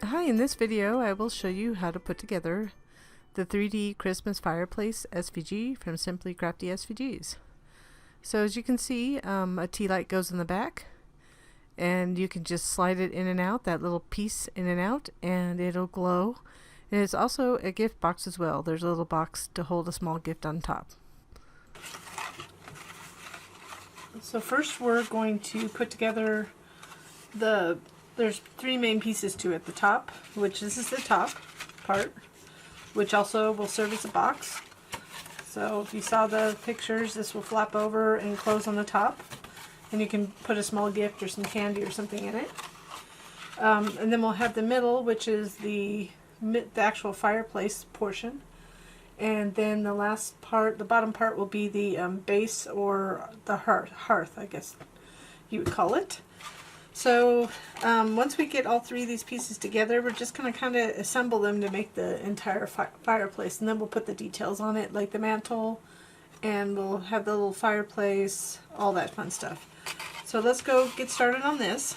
Hi, in this video I will show you how to put together the 3D Christmas Fireplace SVG from Simply Crafty SVGs. So as you can see, a tea light goes in the back and you can just slide it in and out, that little piece in and out, and it'll glow. And it's also a gift box as well. There's a little box to hold a small gift on top. So first we're going to put together there's three main pieces to it. The top, which this is the top part, which also will serve as a box. So if you saw the pictures, this will flap over and close on the top, and you can put a small gift or some candy or something in it. And then we'll have the middle, which is the actual fireplace portion, and then the last part, the bottom part, will be the base, or the hearth, I guess you would call it. So once we get all three of these pieces together, we're just going to kind of assemble them to make the entire fireplace, and then we'll put the details on it, like the mantle, and we'll have the little fireplace, all that fun stuff. So let's go get started on this.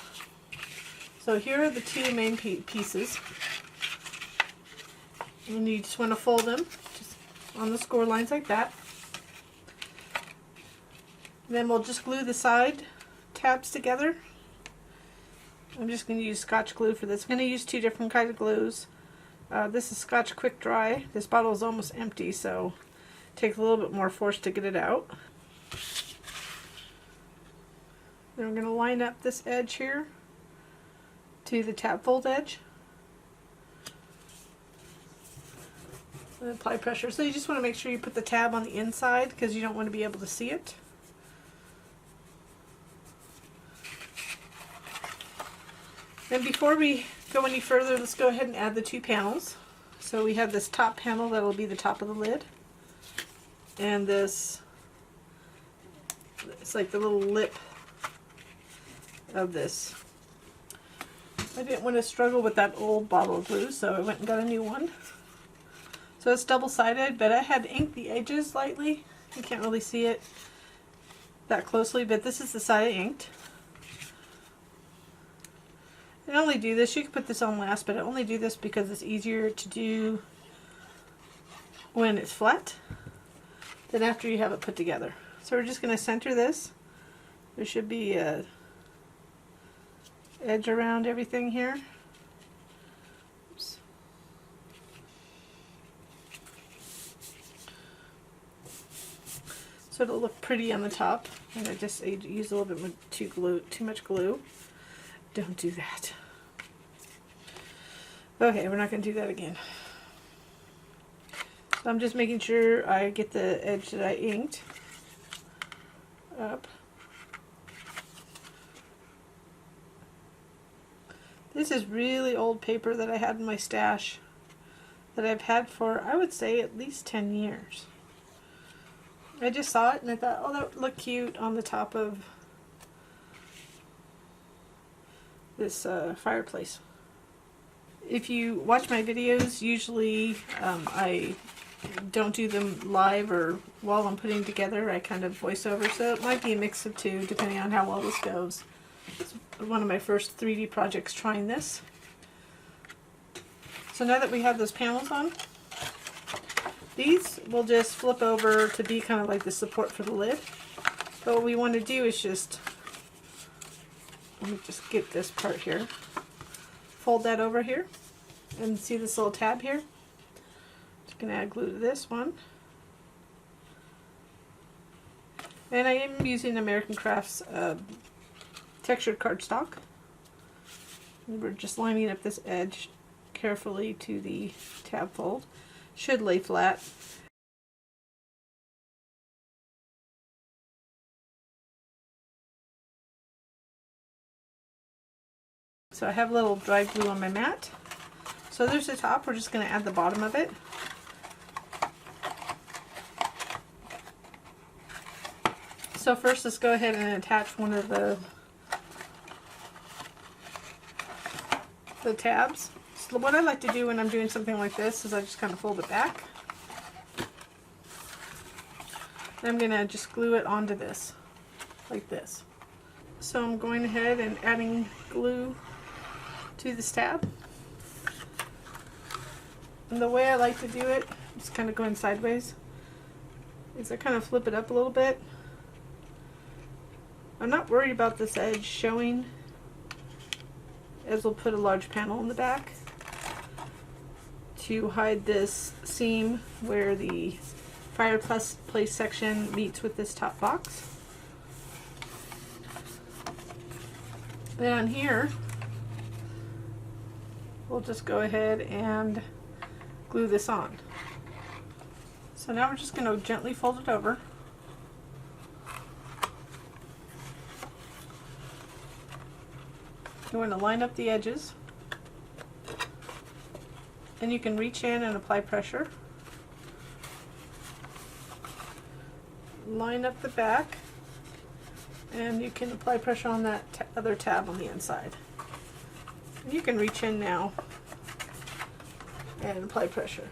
So here are the two main pieces, and you just want to fold them just on the score lines like that. And then we'll just glue the side tabs together. I'm just going to use Scotch glue for this. I'm going to use two different kinds of glues. This is Scotch Quick Dry. This bottle is almost empty, so it takes a little bit more force to get it out. Then we're going to line up this edge here to the tab fold edge. And apply pressure. So you just want to make sure you put the tab on the inside, because you don't want to be able to see it. And before we go any further, let's go ahead and add the two panels. So we have this top panel that will be the top of the lid, and this, it's like the little lip of this. I didn't want to struggle with that old bottle of glue, so I went and got a new one. So it's double-sided, but I had inked the edges lightly. You can't really see it that closely, but this is the side I inked. I only do this, you can put this on last, but I only do this because it's easier to do when it's flat than after you have it put together. So we're just going to center this. There should be a edge around everything here. Oops. So it'll look pretty on the top, and I just used a little bit too much glue. Don't do that. Okay, we're not going to do that again. So I'm just making sure I get the edge that I inked up. This is really old paper that I had in my stash that I've had for, I would say, at least 10 years. I just saw it and I thought, oh, that would look cute on the top of this fireplace. If you watch my videos, usually I don't do them live or while I'm putting together. I kind of voice over, so it might be a mix of two depending on how well this goes. It's one of my first 3D projects trying this. So now that we have those panels on, these will just flip over to be kind of like the support for the lid. But what we want to do is just, let me just get this part here. Fold that over here, and see this little tab here? Just going to add glue to this one. And I am using American Crafts textured cardstock. And we're just lining up this edge carefully to the tab fold. Should lay flat. So I have a little dry glue on my mat. So there's the top. We're just going to add the bottom of it. So first, let's go ahead and attach one of the tabs. So what I like to do when I'm doing something like this is I just kind of fold it back. And I'm going to just glue it onto this, like this. So I'm going ahead and adding glue to this tab. And the way I like to do it, just kind of going sideways, is I kind of flip it up a little bit. I'm not worried about this edge showing, as we'll put a large panel in the back to hide this seam where the Fireplace section meets with this top box. Then on here, we'll just go ahead and glue this on. So now we're just going to gently fold it over. You want to line up the edges, and you can reach in and apply pressure. Line up the back, and you can apply pressure on that other tab on the inside. And you can reach in now and apply pressure.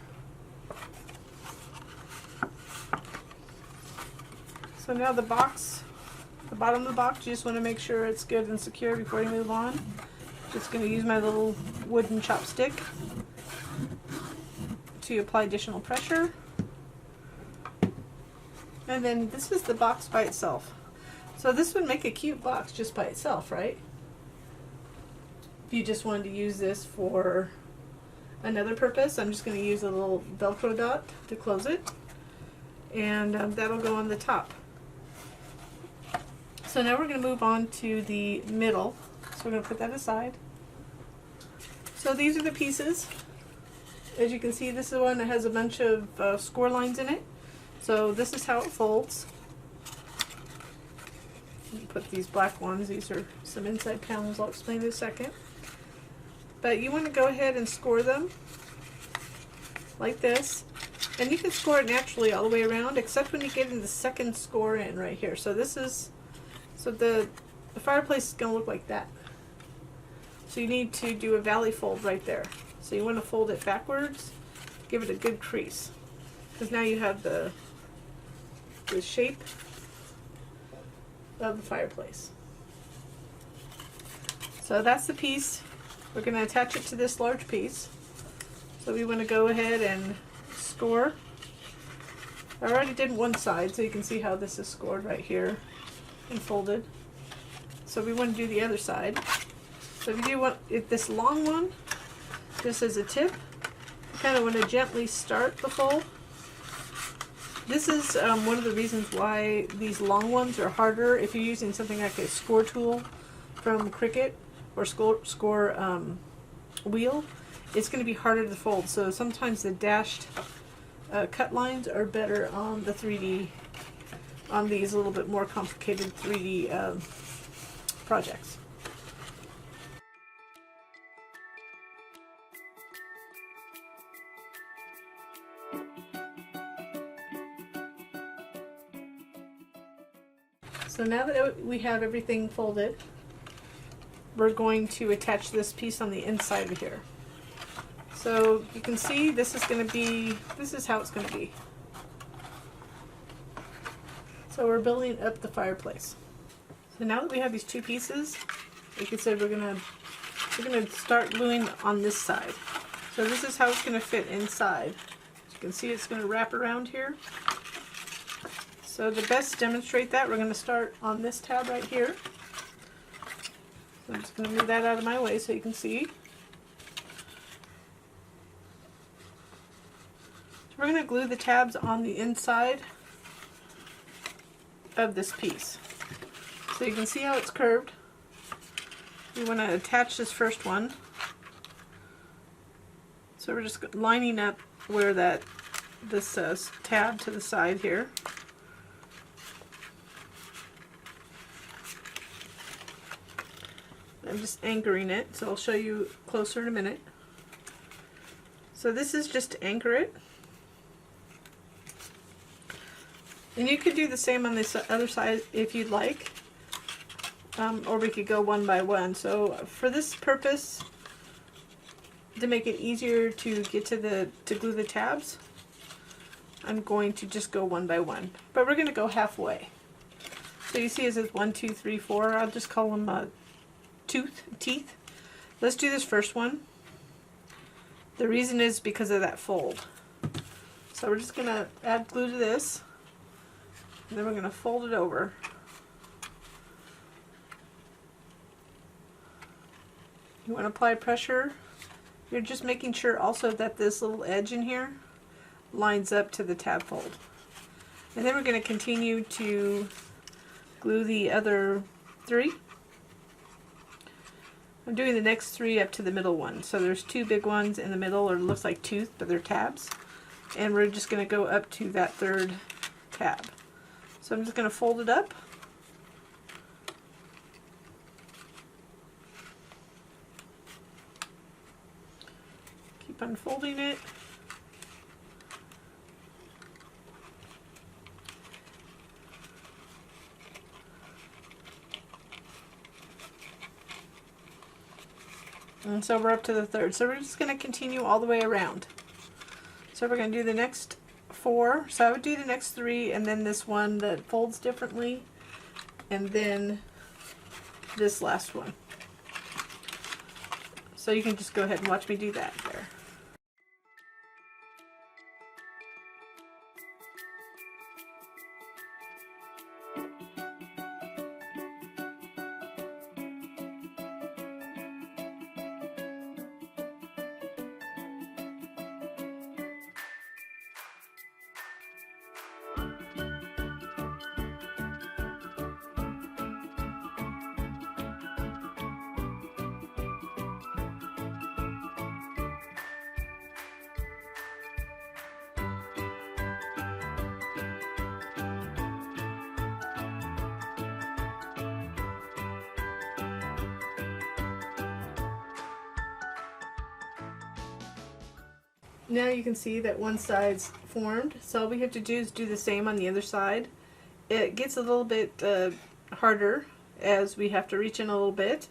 So now the box, the bottom of the box, you just want to make sure it's good and secure before you move on. Just going to use my little wooden chopstick to apply additional pressure. And then this is the box by itself. So this would make a cute box just by itself, right? If you just wanted to use this for another purpose, I'm just going to use a little Velcro dot to close it. And that'll go on the top. So now we're going to move on to the middle. So we're going to put that aside. So these are the pieces. As you can see, this is the one that has a bunch of score lines in it. So this is how it folds. Put these black ones, these are some inside panels, I'll explain in a second. But you want to go ahead and score them like this. And you can score it naturally all the way around, except when you get in the second score in right here. So this is, so the fireplace is going to look like that. So you need to do a valley fold right there. So you want to fold it backwards, give it a good crease, because now you have the shape of the fireplace. So that's the piece. We're going to attach it to this large piece. So we want to go ahead and score. I already did one side, so you can see how this is scored right here and folded. So we want to do the other side. So if you do want this long one, just as a tip, you kind of want to gently start the fold. This is one of the reasons why these long ones are harder if you're using something like a score tool from Cricut or score wheel. It's going to be harder to fold. So sometimes the dashed cut lines are better on the 3D, on these a little bit more complicated 3D projects. So now that we have everything folded, we're going to attach this piece on the inside of here. So you can see this is going to be, this is how it's going to be. So we're building up the fireplace. So now that we have these two pieces, like I said, we're gonna start gluing on this side. So this is how it's going to fit inside. As you can see, it's going to wrap around here. So to best demonstrate that, we're going to start on this tab right here. So I'm just going to move that out of my way so you can see. So we're going to glue the tabs on the inside of this piece. So you can see how it's curved. We want to attach this first one. So we're just lining up where this tab to the side here. I'm just anchoring it, so I'll show you closer in a minute. So this is just to anchor it. And you could do the same on this other side if you'd like. Or we could go one by one. So for this purpose, to make it easier to get to glue the tabs, I'm going to just go one by one. But we're going to go halfway. So you see it says 1, 2, 3, 4. I'll just call them teeth. Let's do this first one. The reason is because of that fold. So we're just going to add glue to this, and then we're going to fold it over. You want to apply pressure. You're just making sure also that this little edge in here lines up to the tab fold. And then we're going to continue to glue the other 3. I'm doing the next 3 up to the middle one. So there's 2 big ones in the middle, or it looks like tooth, but they're tabs. And we're just going to go up to that 3rd tab. So I'm just going to fold it up. Keep unfolding it. And so we're up to the 3rd. So we're just going to continue all the way around. So we're going to do the next 4. So I would do the next 3, and then this one that folds differently, and then this last one. So you can just go ahead and watch me do that there. Now you can see that one side's formed, so all we have to do is do the same on the other side. It gets a little bit harder as we have to reach in a little bit,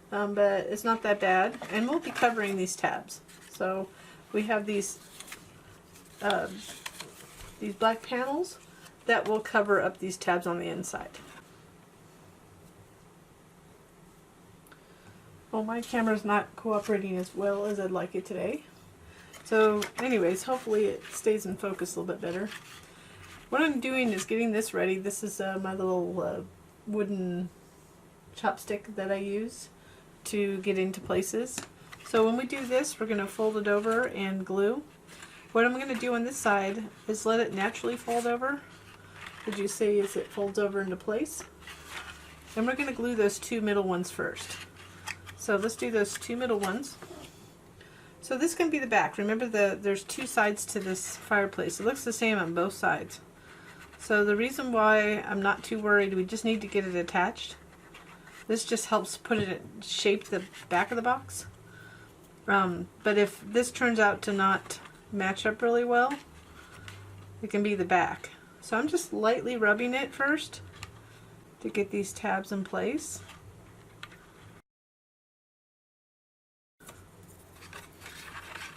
but it's not that bad. And we'll be covering these tabs. So we have these black panels that will cover up these tabs on the inside. Well, my camera's not cooperating as well as I'd like it today. So anyways, hopefully it stays in focus a little bit better. What I'm doing is getting this ready. This is my little wooden chopstick that I use to get into places. So when we do this, we're going to fold it over and glue. What I'm going to do on this side is let it naturally fold over. As you see, as it folds over into place. And we're going to glue those 2 middle ones first. So let's do those 2 middle ones. So this can be the back. Remember there's 2 sides to this fireplace. It looks the same on both sides. So the reason why I'm not too worried, we just need to get it attached. This just helps put it in shape the back of the box. But if this turns out to not match up really well, it can be the back. So I'm just lightly rubbing it first to get these tabs in place.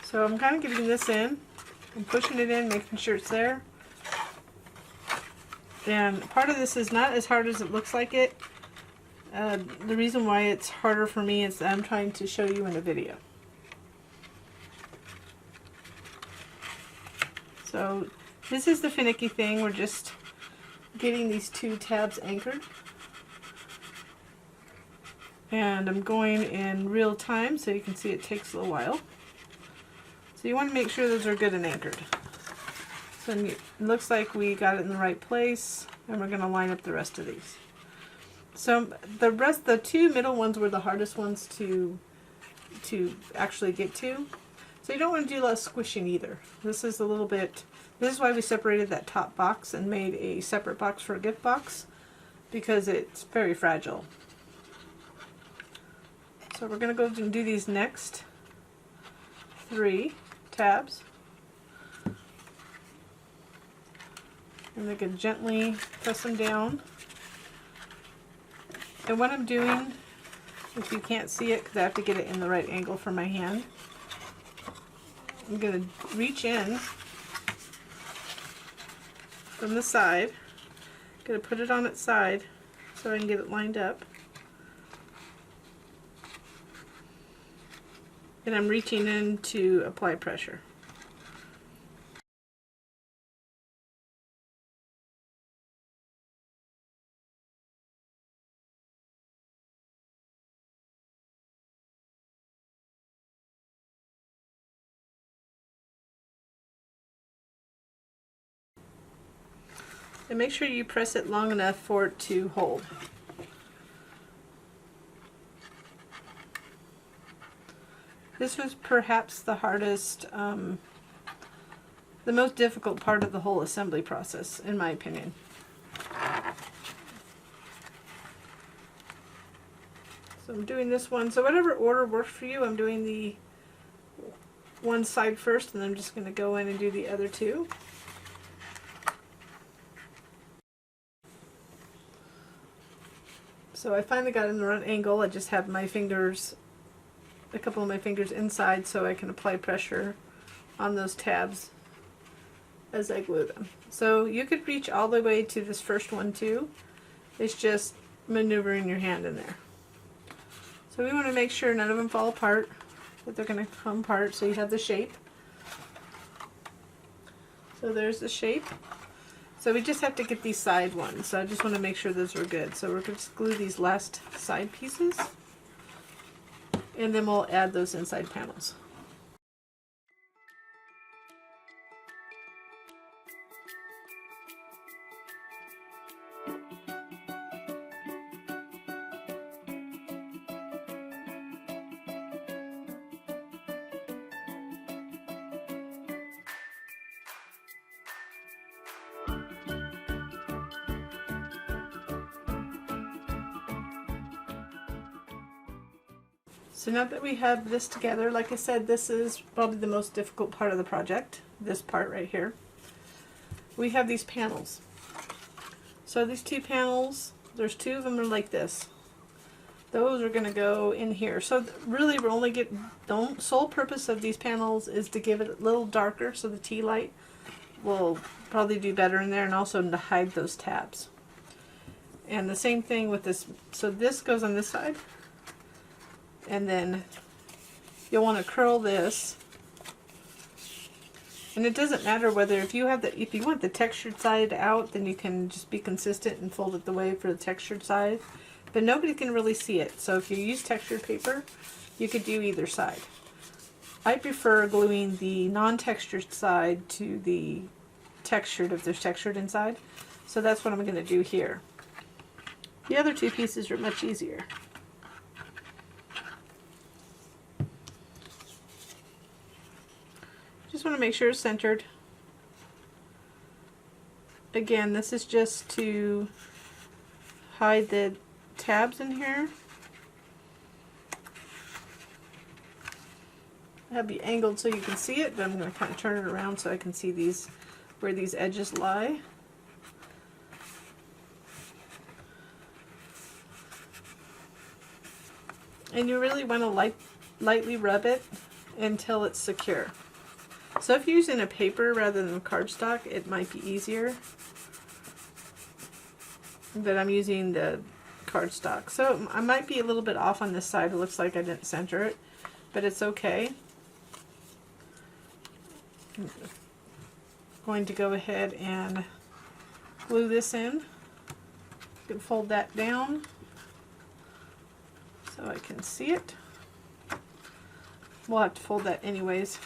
So I'm kind of getting this in and pushing it in, making sure it's there. And part of this is not as hard as it looks like it. The reason why it's harder for me is that I'm trying to show you in a video. So this is the finicky thing. We're just getting these 2 tabs anchored. And I'm going in real time so you can see it takes a little while. So you want to make sure those are good and anchored. So it looks like we got it in the right place, and we're going to line up the rest of these. So the 2 middle ones were the hardest ones to actually get to. So you don't want to do a lot of squishing either. This is a little bit, this is why we separated that top box and made a separate box for a gift box, because it's very fragile. So we're going to go and do these next 3 tabs. And we can gently press them down. And what I'm doing, if you can't see it because I have to get it in the right angle for my hand, I'm going to reach in from the side. I'm going to put it on its side so I can get it lined up. and I'm reaching in to apply pressure. And make sure you press it long enough for it to hold. This was perhaps the hardest, the most difficult part of the whole assembly process, in my opinion. So I'm doing this one. So whatever order works for you, I'm doing the one side first, and I'm just going to go in and do the other two. So I finally got in the right angle. I just have my fingers, a couple of my fingers inside, so I can apply pressure on those tabs as I glue them. So you could reach all the way to this first one too. It's just maneuvering your hand in there. So we want to make sure none of them fall apart, that they're going to come apart, so you have the shape. So there's the shape. So we just have to get these side ones. So I just want to make sure those are good. So we're going to glue these last side pieces, and then we'll add those inside panels. So now that we have this together, like I said, this is probably the most difficult part of the project, this part right here. We have these panels. So these two panels, there's two of them are like this. Those are going to go in here. So really we're only the sole purpose of these panels is to give it a little darker, so the tea light will probably do better in there, and also to hide those tabs. And the same thing with this. So this goes on this side. And then you'll want to curl this, and it doesn't matter whether if you want the textured side out, then you can just be consistent and fold it the way for the textured side, but nobody can really see it. So if you use textured paper, you could do either side. I prefer gluing the non-textured side to the textured if there's textured inside, so that's what I'm going to do here. The other two pieces are much easier. Just want to make sure it's centered. Again, this is just to hide the tabs in here. Have it angled so you can see it, but I'm going to kind of turn it around so I can see these, where these edges lie. And you really want to lightly rub it until it's secure. So if you're using a paper rather than cardstock, it might be easier. But I'm using the cardstock. So I might be a little bit off on this side. It looks like I didn't center it, but it's okay. I'm going to go ahead and glue this in. You can fold that down so I can see it. We'll have to fold that anyways.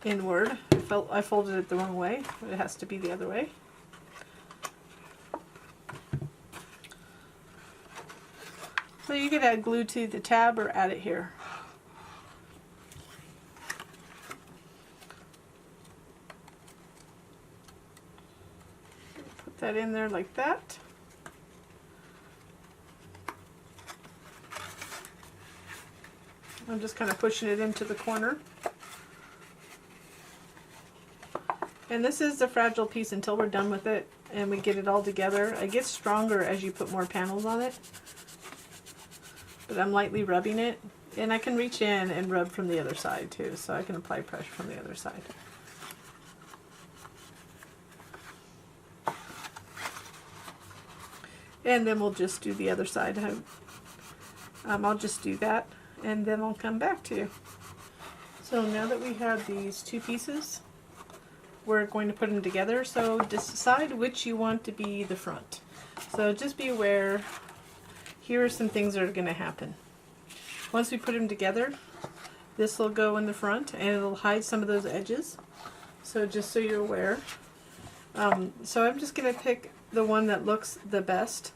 Inward. I folded it the wrong way, but it has to be the other way. So you could add glue to the tab or add it here. Put that in there like that. I'm just kind of pushing it into the corner. And this is the fragile piece until we're done with it and we get it all together. It gets stronger as you put more panels on it. But I'm lightly rubbing it. And I can reach in and rub from the other side too, so I can apply pressure from the other side. And then we'll just do the other side. I'll just do that and then I'll come back to you. So now that we have these two pieces, we're going to put them together. So decide which you want to be the front. So just be aware, here are some things that are going to happen. Once we put them together, this will go in the front and it'll hide some of those edges. So just so you're aware. So I'm just going to pick the one that looks the best,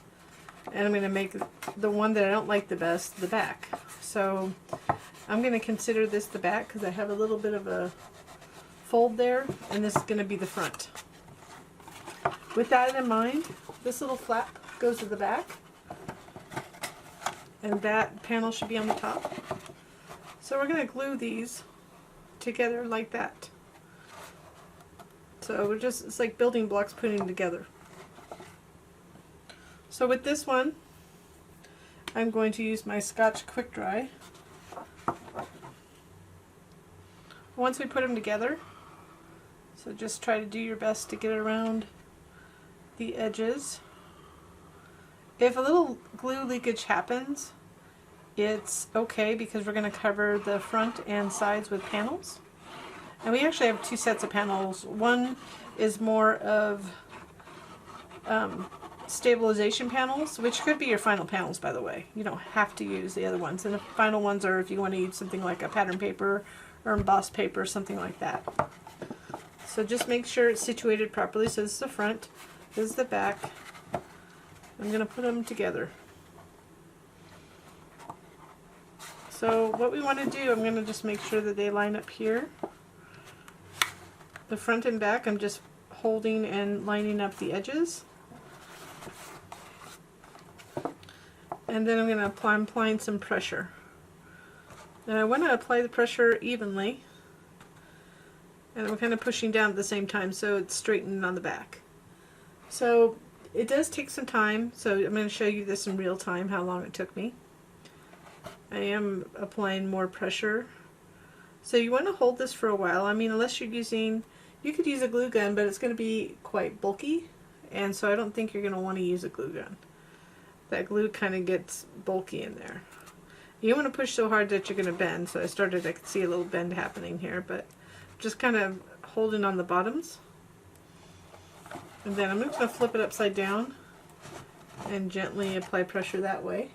and I'm going to make the one that I don't like the best the back. So I'm going to consider this the back because I have a little bit of a fold there, and this is going to be the front. With that in mind, this little flap goes to the back, and that panel should be on the top. So we're going to glue these together like that. So we're just, it's like building blocks putting together. So with this one, I'm going to use my Scotch Quick Dry. Once we put them together, so just try to do your best to get around the edges. If a little glue leakage happens, it's okay because we're going to cover the front and sides with panels. And we actually have two sets of panels. One is more of stabilization panels, which could be your final panels, by the way. You don't have to use the other ones. And the final ones are if you want to use something like a pattern paper or embossed paper, something like that. So just make sure it's situated properly. So this is the front, this is the back. I'm going to put them together. So what we want to do, I'm going to just make sure that they line up here. The front and back, I'm just holding and lining up the edges. And then I'm going to applying some pressure. And I want to apply the pressure evenly. And I'm kind of pushing down at the same time so it's straightened on the back. So it does take some time, so I'm going to show you this in real time, how long it took me. I am applying more pressure. So you want to hold this for a while. I mean, unless you're using, you could use a glue gun, but it's going to be quite bulky, and so I don't think you're going to want to use a glue gun. That glue kind of gets bulky in there. You don't want to push so hard that you're going to bend, so I could see a little bend happening here, but just kind of holding on the bottoms. And then I'm just going to flip it upside down and gently apply pressure that way.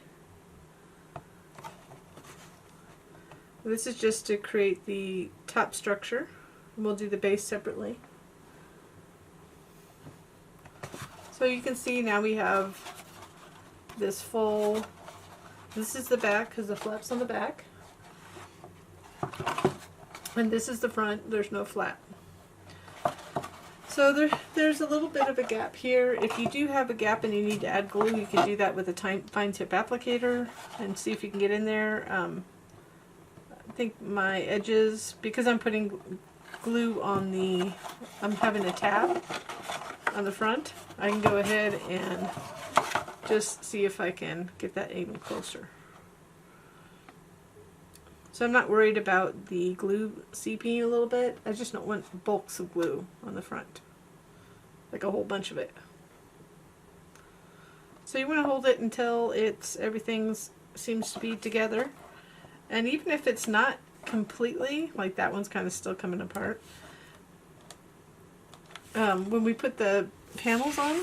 This is just to create the top structure. We'll do the base separately. So you can see now we have this full, this is the back because the flap's on the back. And this is the front, there's no flap. So there's a little bit of a gap here. If you do have a gap and you need to add glue, you can do that with a fine tip applicator and see if you can get in there. I think my edges, because I'm putting glue on the, I'm having a tab on the front, I can go ahead and just see if I can get that even closer. So I'm not worried about the glue seeping a little bit. I just don't want bulks of glue on the front, like a whole bunch of it. So you want to hold it until everything seems to be together. And even if it's not completely, like that one's kind of still coming apart, when we put the panels on,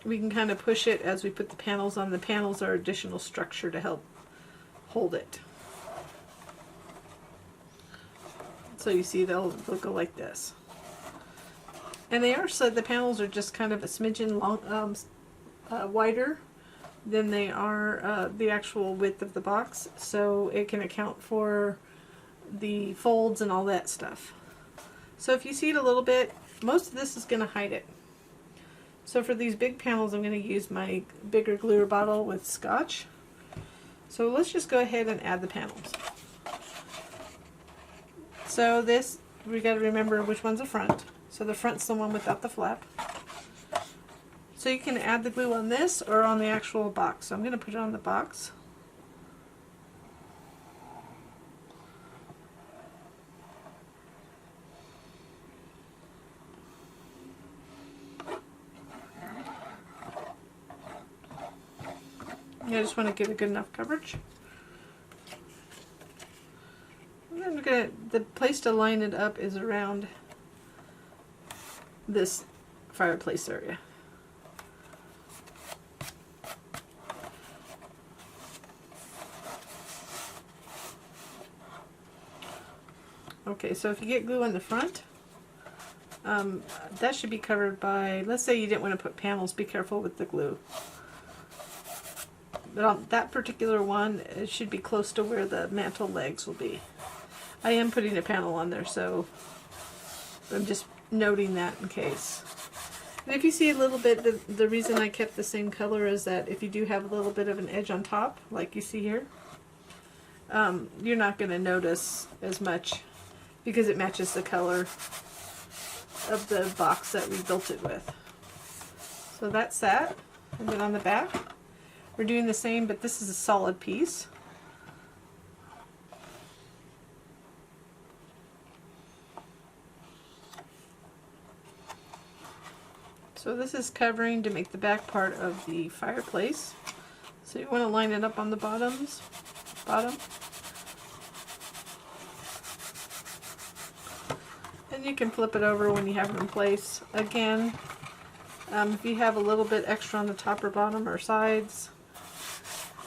we can kind of push it as we put the panels on. The panels are additional structure to help hold it. So you see they'll go like this. And they are, so the panels are just kind of a smidgen long, wider than they are the actual width of the box, so it can account for the folds and all that stuff. So if you see it a little bit, most of this is going to hide it. So for these big panels, I'm going to use my bigger glue bottle with Scotch. So let's just go ahead and add the panels. So this, we got to remember which one's the front. So the front's the one without the flap. So you can add the glue on this or on the actual box. So I'm going to put it on the box. I just want to get a good enough coverage. the place to line it up is around this fireplace area. Okay, so if you get glue on the front, that should be covered by, let's say you didn't want to put panels, be careful with the glue. But on that particular one, it should be close to where the mantel legs will be. I am putting a panel on there, so I'm just noting that in case. And if you see a little bit, the reason I kept the same color is that if you do have a little bit of an edge on top, like you see here, you're not going to notice as much because it matches the color of the box that we built it with. So that's that. And then on the back, we're doing the same, but this is a solid piece. So this is covering to make the back part of the fireplace. So you want to line it up on the bottom. And you can flip it over when you have it in place. Again, if you have a little bit extra on the top or bottom or sides,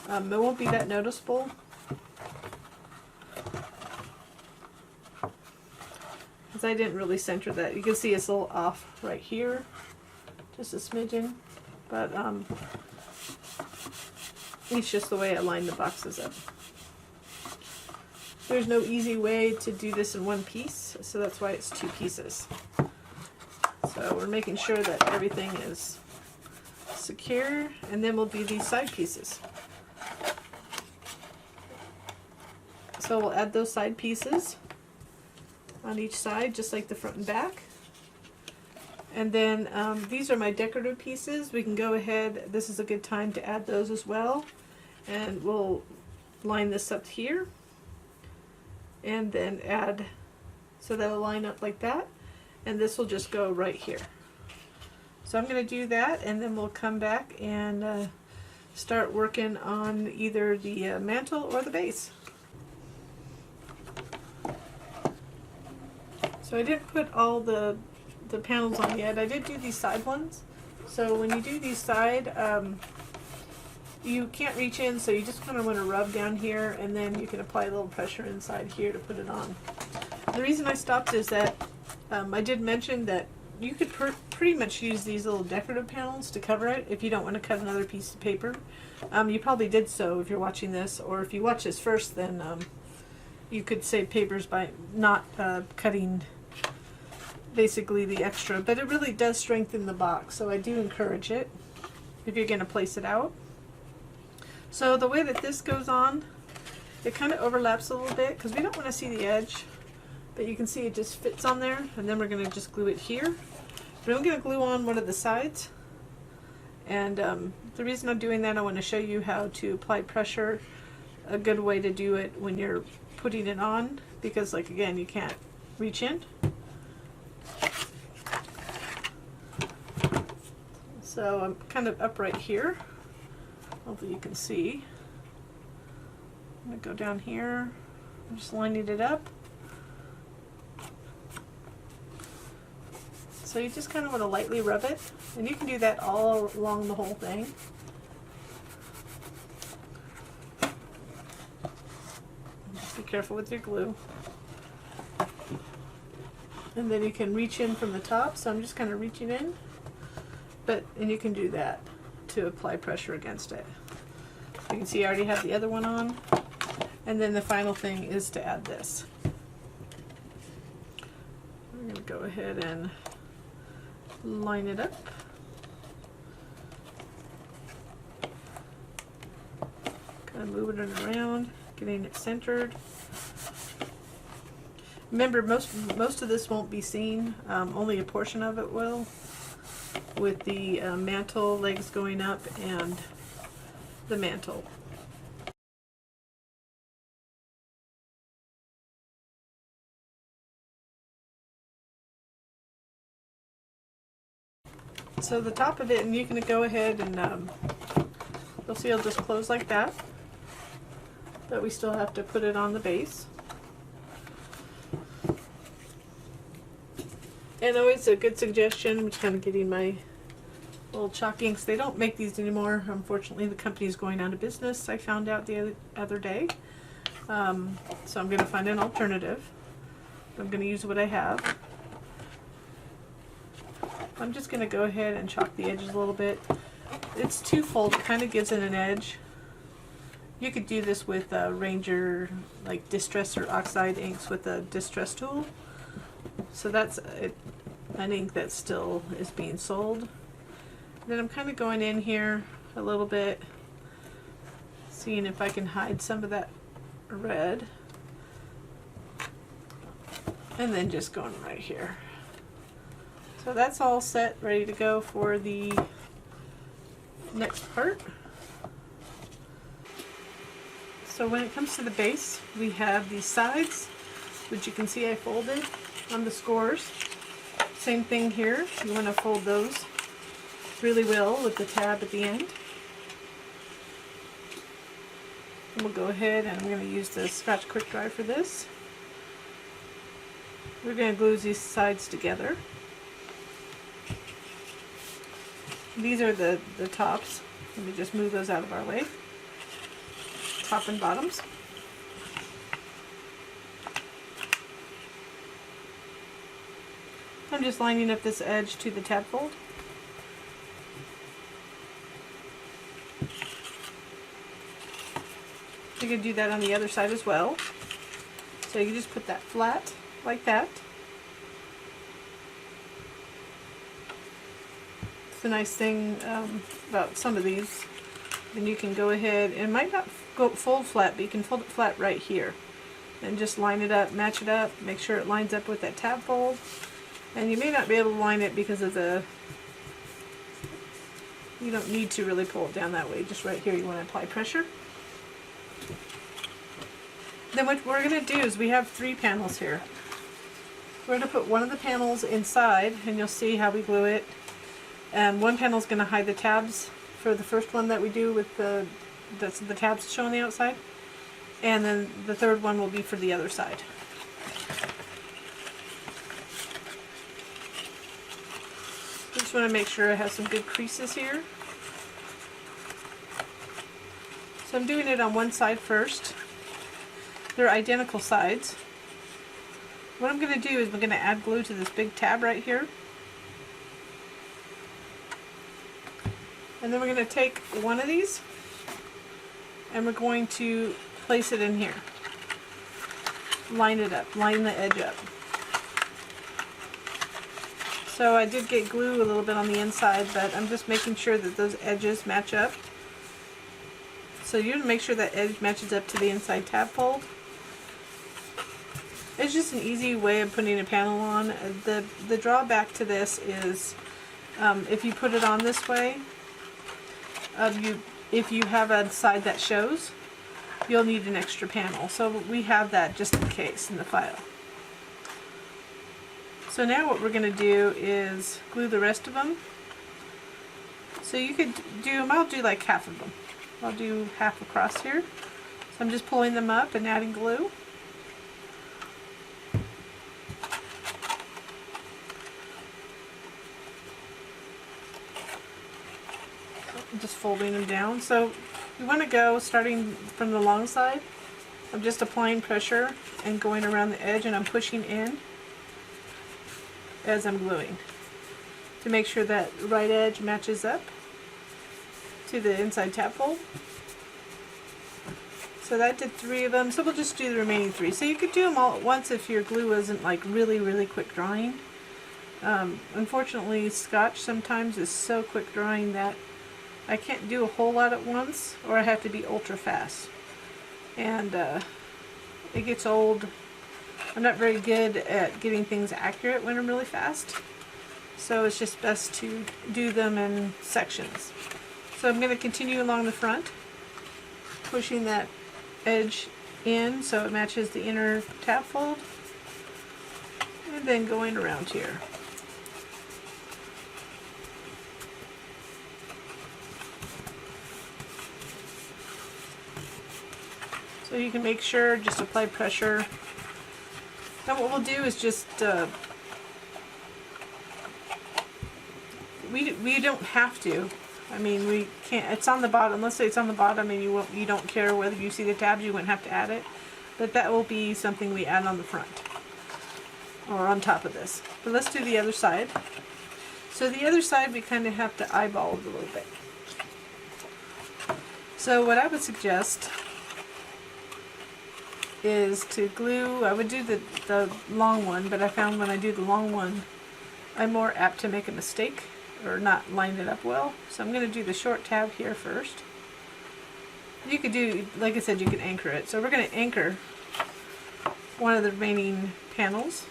it won't be that noticeable. Because I didn't really center that. You can see it's a little off right here. Just a smidgen. But it's just the way I line the boxes up. There's no easy way to do this in one piece, so that's why it's two pieces. So we're making sure that everything is secure, and then we'll do these side pieces. So we'll add those side pieces on each side, just like the front and back. And then these are my decorative pieces. We can go ahead, this is a good time to add those as well. And we'll line this up here. And then add, so that'll line up like that. And this will just go right here. So I'm going to do that, and then we'll come back and start working on either the mantle or the base. So I didn't put all the panels on yet. I did do these side ones. So when you do these side, you can't reach in, so you just kind of want to rub down here, and then you can apply a little pressure inside here to put it on. The reason I stopped is that I did mention that you could pretty much use these little decorative panels to cover it if you don't want to cut another piece of paper. You probably did so if you're watching this, or if you watch this first, then you could save papers by not cutting basically the extra, but it really does strengthen the box, so I do encourage it if you're going to place it out. So the way that this goes on, it kind of overlaps a little bit because we don't want to see the edge, but you can see it just fits on there, and then we're going to just glue it here. But I'm going to glue on one of the sides, and the reason I'm doing that, I want to show you how to apply pressure, a good way to do it when you're putting it on, because like again, you can't reach in. So I'm kind of up right here. Hopefully you can see. I'm going to go down here. I'm just lining it up. So you just kind of want to lightly rub it. And you can do that all along the whole thing. Just be careful with your glue. And then you can reach in from the top. So I'm just kind of reaching in. And you can do that to apply pressure against it. You can see I already have the other one on. And then the final thing is to add this. I'm going to go ahead and line it up. Kind of moving it around, getting it centered. Remember, most of this won't be seen. Only a portion of it will, with the mantle legs going up and the mantle. So the top of it, and you can go ahead and you'll see it'll just close like that, but we still have to put it on the base. And always a good suggestion, I'm just kind of getting my little chalk inks. They don't make these anymore. Unfortunately, the company is going out of business, I found out the other day. So I'm going to find an alternative. I'm going to use what I have. I'm just going to go ahead and chalk the edges a little bit. It's twofold. It kind of gives it an edge. You could do this with Ranger, like Distress or Oxide inks with a Distress tool. So that's an ink that still is being sold. Then I'm kind of going in here a little bit, seeing if I can hide some of that red. And then just going right here. So that's all set, ready to go for the next part. So when it comes to the base, we have these sides, which you can see I folded on the scores. Same thing here, you want to fold those really well with the tab at the end. And we'll go ahead and I'm going to use the Scotch Quick Dry for this. We're going to glue these sides together. These are the tops. Let me just move those out of our way. Top and bottoms. I'm just lining up this edge to the tab fold. You can do that on the other side as well. So you just put that flat like that. It's a nice thing about some of these. And you can go ahead, and it might not go fold flat, but you can fold it flat right here. And just line it up, match it up, make sure it lines up with that tab fold. And you may not be able to line it because of the, you don't need to really pull it down that way. Just right here you want to apply pressure. Then what we're going to do is we have 3 panels here. We're going to put one of the panels inside, and you'll see how we glue it. And one panel is going to hide the tabs for the first one that we do with the tabs shown on the outside. And then the third one will be for the other side. I just want to make sure I have some good creases here. So I'm doing it on one side first. They're identical sides. What I'm going to do is I'm going to add glue to this big tab right here. And then we're going to take one of these and we're going to place it in here. Line it up, line the edge up. So I did get glue a little bit on the inside, but I'm just making sure that those edges match up. So you want to make sure that edge matches up to the inside tab fold. It's just an easy way of putting a panel on. The drawback to this is if you put it on this way, if you have a side that shows, you'll need an extra panel. So we have that just in case in the file. So now what we're going to do is glue the rest of them. So you could do them, I'll do like half of them. I'll do half across here. So I'm just pulling them up and adding glue. Just folding them down. So you want to go starting from the long side. I'm just applying pressure and going around the edge, and I'm pushing in as I'm gluing to make sure that right edge matches up to the inside tab fold. So that did 3 of them, so we'll just do the remaining 3. So you could do them all at once if your glue isn't like really quick drying. Unfortunately, Scotch sometimes is so quick drying that I can't do a whole lot at once, or I have to be ultra fast. And it gets old. I'm not very good at getting things accurate when I'm really fast. So it's just best to do them in sections. So I'm going to continue along the front, pushing that edge in so it matches the inner tab fold, and then going around here. So you can make sure, just apply pressure. Now what we'll do is just we don't have to. I mean, we can't. It's on the bottom. Let's say it's on the bottom, and you don't care whether you see the tabs. You wouldn't have to add it, but that will be something we add on the front or on top of this. But let's do the other side. So the other side, we kind of have to eyeball it a little bit. So what I would suggest is to glue. I would do the long one, but I found when I do the long one, I'm more apt to make a mistake or not line it up well. So I'm going to do the short tab here first. You could do, like I said, you can anchor it. So we're going to anchor one of the remaining panels.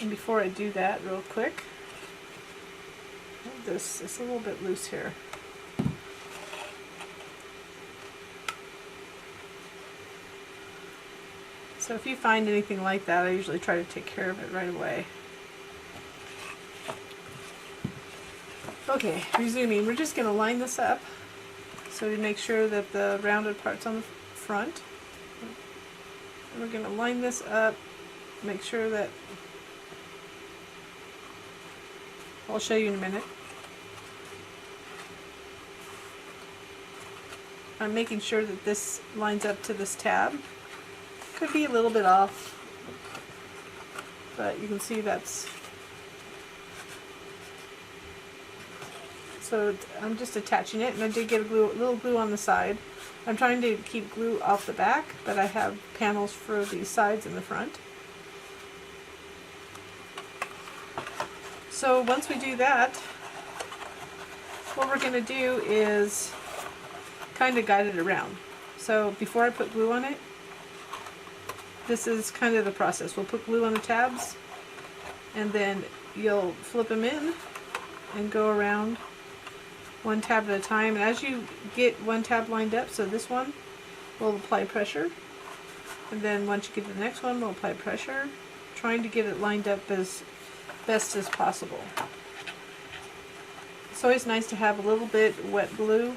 And before I do that, real quick, this is a little bit loose here. So if you find anything like that, I usually try to take care of it right away. Okay, resuming, we're just going to line this up so we make sure that the rounded part's on the front. And we're going to line this up, make sure that, I'll show you in a minute. I'm making sure that this lines up to this tab. Could be a little bit off, but you can see that's, so I'm just attaching it, and I did get a little glue on the side. I'm trying to keep glue off the back, but I have panels for the sides and the front. So once we do that, what we're going to do is kind of guide it around. So before I put glue on it, this is kind of the process. We'll put glue on the tabs, and then you'll flip them in and go around one tab at a time. And as you get one tab lined up, so this one, we'll apply pressure. And then once you get to the next one, we'll apply pressure, trying to get it lined up as best as possible. It's always nice to have a little bit wet glue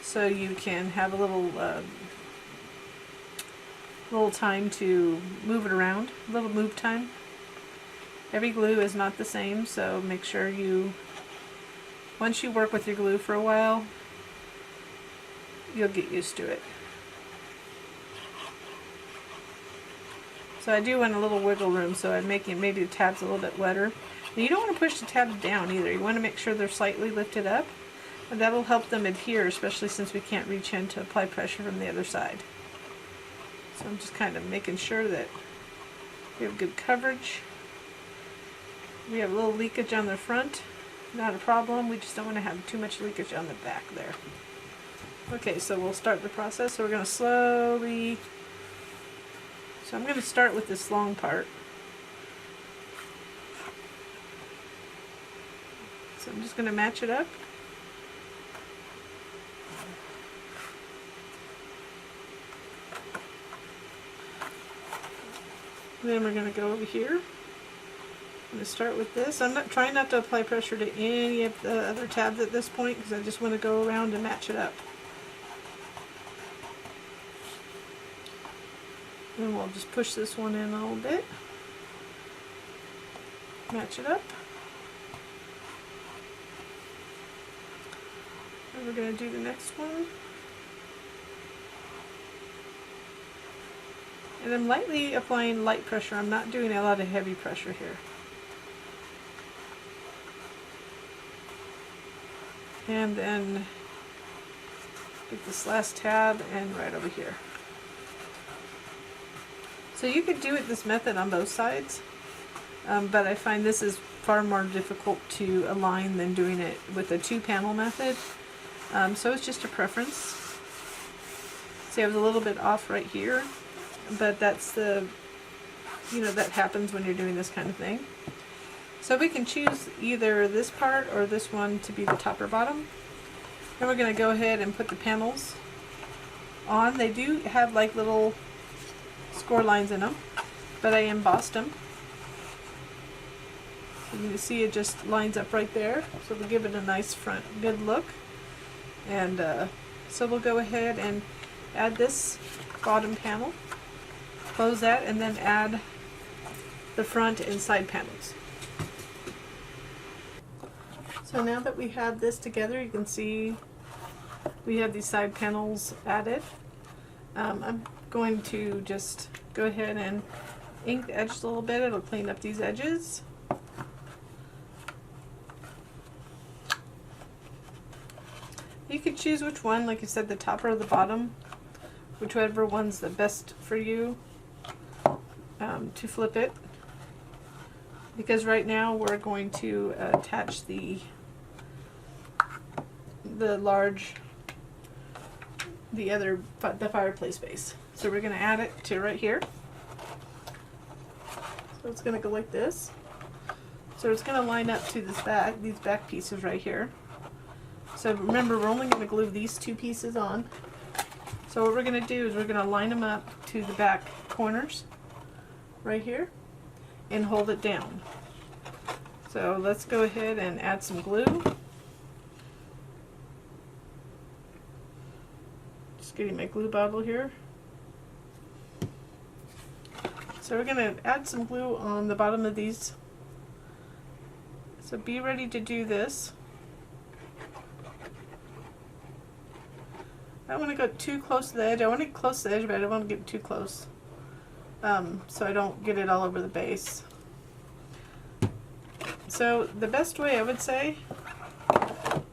so you can have a little time to move it around, a little move time. Every glue is not the same, so make sure you, once you work with your glue for a while, you'll get used to it. So I do want a little wiggle room, so I'm making maybe the tabs a little bit wetter. And you don't want to push the tabs down either. You want to make sure they're slightly lifted up, and that'll help them adhere, especially since we can't reach in to apply pressure from the other side. So I'm just kind of making sure that we have good coverage. We have a little leakage on the front, not a problem. We just don't want to have too much leakage on the back there. Okay, so we'll start the process. So we're going to slowly, so I'm going to start with this long part. So I'm just going to match it up. Then we're going to go over here. I'm going to start with this. I'm not trying not to apply pressure to any of the other tabs at this point because I just want to go around and match it up. And we'll just push this one in a little bit. Match it up. And we're going to do the next one. And I'm lightly applying light pressure. I'm not doing a lot of heavy pressure here. And then get this last tab and right over here. So you could do it this method on both sides, but I find this is far more difficult to align than doing it with a two-panel method. So it's just a preference. See, I was a little bit off right here. But that's the, that happens when you're doing this kind of thing. So we can choose either this part or this one to be the top or bottom. Then we're going to go ahead and put the panels on. They do have like little score lines in them, but I embossed them. You can see it just lines up right there, so we'll give it a nice front, good look. And so we'll go ahead and add this bottom panel. Close that, and then add the front and side panels. So now that we have this together, you can see we have these side panels added. I'm going to just go ahead and ink the edges a little bit. It'll clean up these edges. You could choose which one, like I said, the top or the bottom, whichever one's the best for you to flip it. Because right now we're going to attach the fireplace base. So we're going to add it to right here. So it's going to go like this. So it's going to line up to these back pieces right here. So remember, we're only going to glue these two pieces on. So what we're going to do is we're going to line them up to the back corners right here and hold it down. So let's go ahead and add some glue. Just getting my glue bottle here. So we're going to add some glue on the bottom of these. So be ready to do this. I don't want to go too close to the edge. I want to get close to the edge, but I don't want to get too close. So I don't get it all over the base. So the best way, I would say,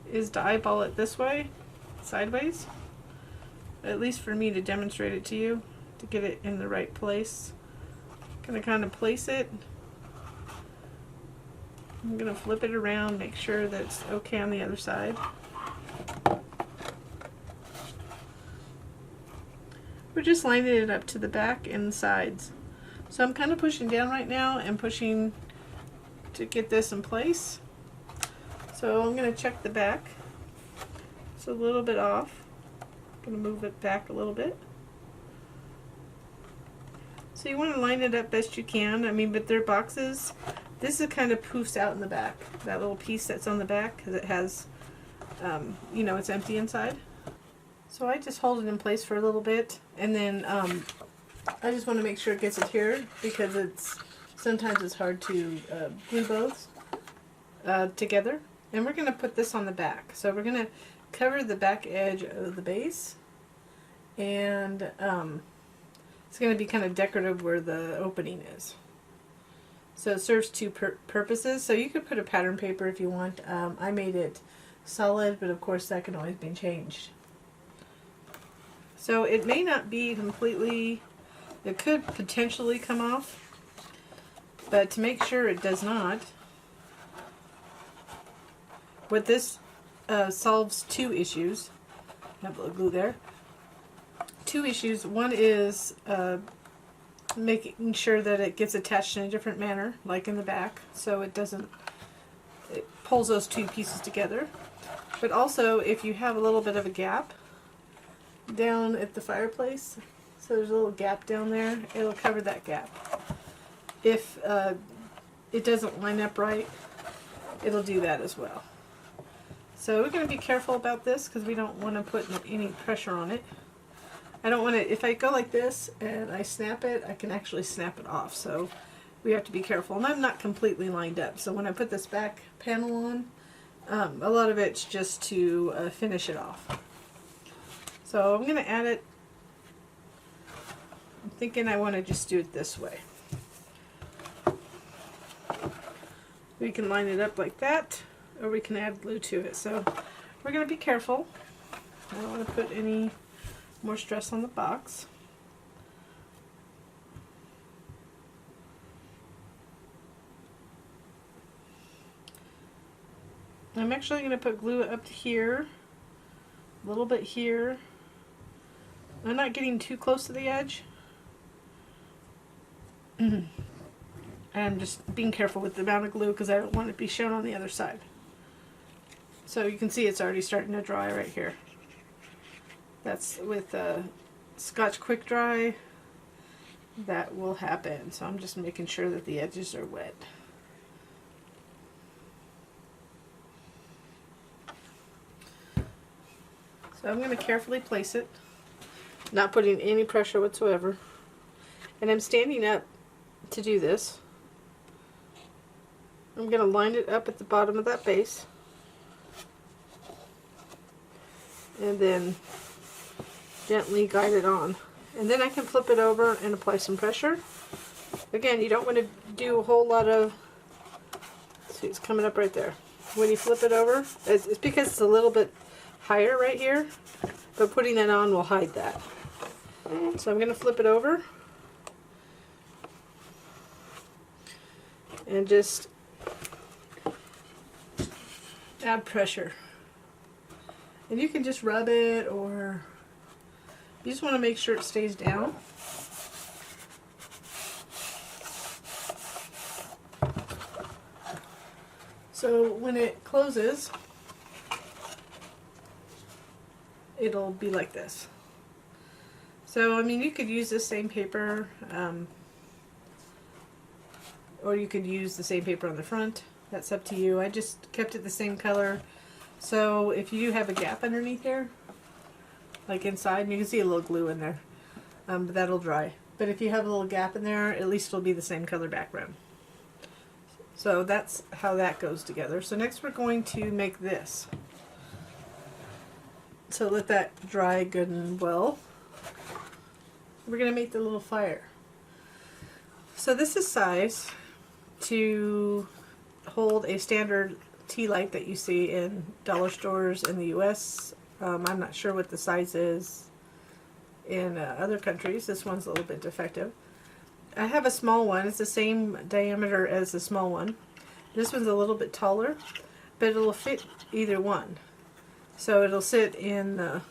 is to eyeball it this way, sideways. At least for me, to demonstrate it to you, to get it in the right place. I'm going to kind of place it. I'm going to flip it around, make sure that it's okay on the other side. We're just lining it up to the back and the sides. So I'm kind of pushing down right now and pushing to get this in place. So I'm going to check the back. It's a little bit off. I'm going to move it back a little bit. So you want to line it up best you can. I mean, but they're boxes. This is kind of poofs out in the back. That little piece that's on the back, because it has, you know, it's empty inside. So I just hold it in place for a little bit, and then I just want to make sure it gets adhered, because sometimes it's hard to glue both together. And we're going to put this on the back. So we're going to cover the back edge of the base, and it's going to be kind of decorative where the opening is. So it serves two purposes. So you could put a pattern paper if you want. I made it solid, but of course that can always be changed. So it may not be completely, it could potentially come off, but to make sure it does not, what this solves two issues. I have a little glue there. Two issues. One is making sure that it gets attached in a different manner, like in the back, so it pulls those two pieces together. But also, if you have a little bit of a gap down at the fireplace, so there's a little gap down there, it'll cover that gap. If it doesn't line up right, it'll do that as well. So we're going to be careful about this, because we don't want to put any pressure on it. I don't want to, if I go like this and I snap it, I can actually snap it off, so we have to be careful. And I'm not completely lined up, so when I put this back panel on, a lot of it's just to finish it off. So I'm going to add it. I'm thinking I want to just do it this way. We can line it up like that, or we can add glue to it. So we're going to be careful. I don't want to put any more stress on the box. I'm actually going to put glue up to here, a little bit here. I'm not getting too close to the edge. I'm just being careful with the amount of glue, because I don't want it to be shown on the other side. So you can see it's already starting to dry right here. That's with Scotch Quick Dry. That will happen. So I'm just making sure that the edges are wet. So I'm going to carefully place it, not putting any pressure whatsoever. And I'm standing up to do this. I'm going to line it up at the bottom of that base. and then gently guide it on. And then I can flip it over and apply some pressure. Again, you don't want to do a whole lot of, see, it's coming up right there. When you flip it over, it's because it's a little bit higher right here, but putting that on will hide that. So I'm going to flip it over and just add pressure. And you can just rub it, or you just want to make sure it stays down. So when it closes, it'll be like this. So, I mean, you could use this same paper, or you could use the same paper on the front. That's up to you. I just kept it the same color. So if you do have a gap underneath here, like inside, you can see a little glue in there, but that'll dry. But if you have a little gap in there, at least it'll be the same color background. So that's how that goes together. So next we're going to make this. So let that dry good and well. We're going to make the little fire. So this is size to hold a standard tea light that you see in dollar stores in the US. I'm not sure what the size is in other countries. This one's a little bit defective. I have a small one. It's the same diameter as the small one. This one's a little bit taller, but it'll fit either one. So it'll sit in the,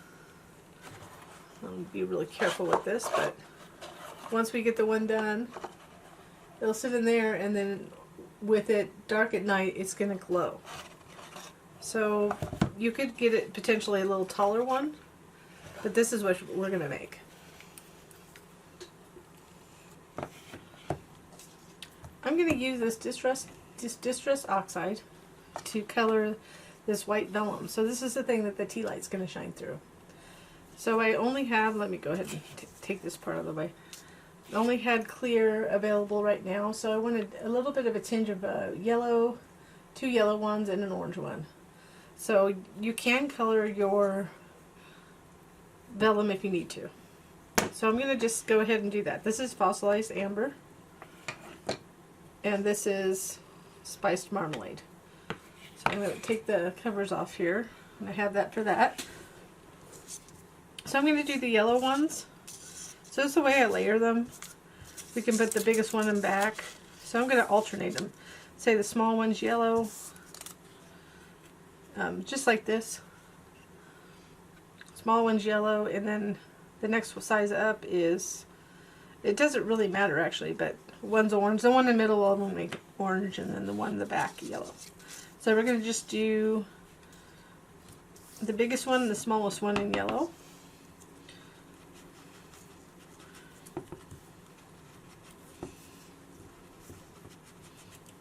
I'll be really careful with this, but once we get the one done, it'll sit in there, and then with it dark at night, it's going to glow. So you could get it potentially a little taller one, but this is what we're going to make. I'm going to use this distress oxide to color this white vellum. So this is the thing that the tea light's going to shine through. So I only have, let me go ahead and take this part out of the way. I only had clear available right now, so I wanted a little bit of a tinge of yellow, 2 yellow ones and an orange one. So you can color your vellum if you need to. So I'm going to just go ahead and do that. This is fossilized amber, and this is spiced marmalade. So I'm going to take the covers off here, and I have that for that. So I'm going to do the yellow ones. So this is the way I layer them. We can put the biggest one in back. So I'm going to alternate them. Say the small one's yellow, just like this. Small one's yellow, and then the next size up is, it doesn't really matter actually, but one's orange. The one in the middle will make orange, and then the one in the back yellow. So we're going to just do the biggest one and the smallest one in yellow.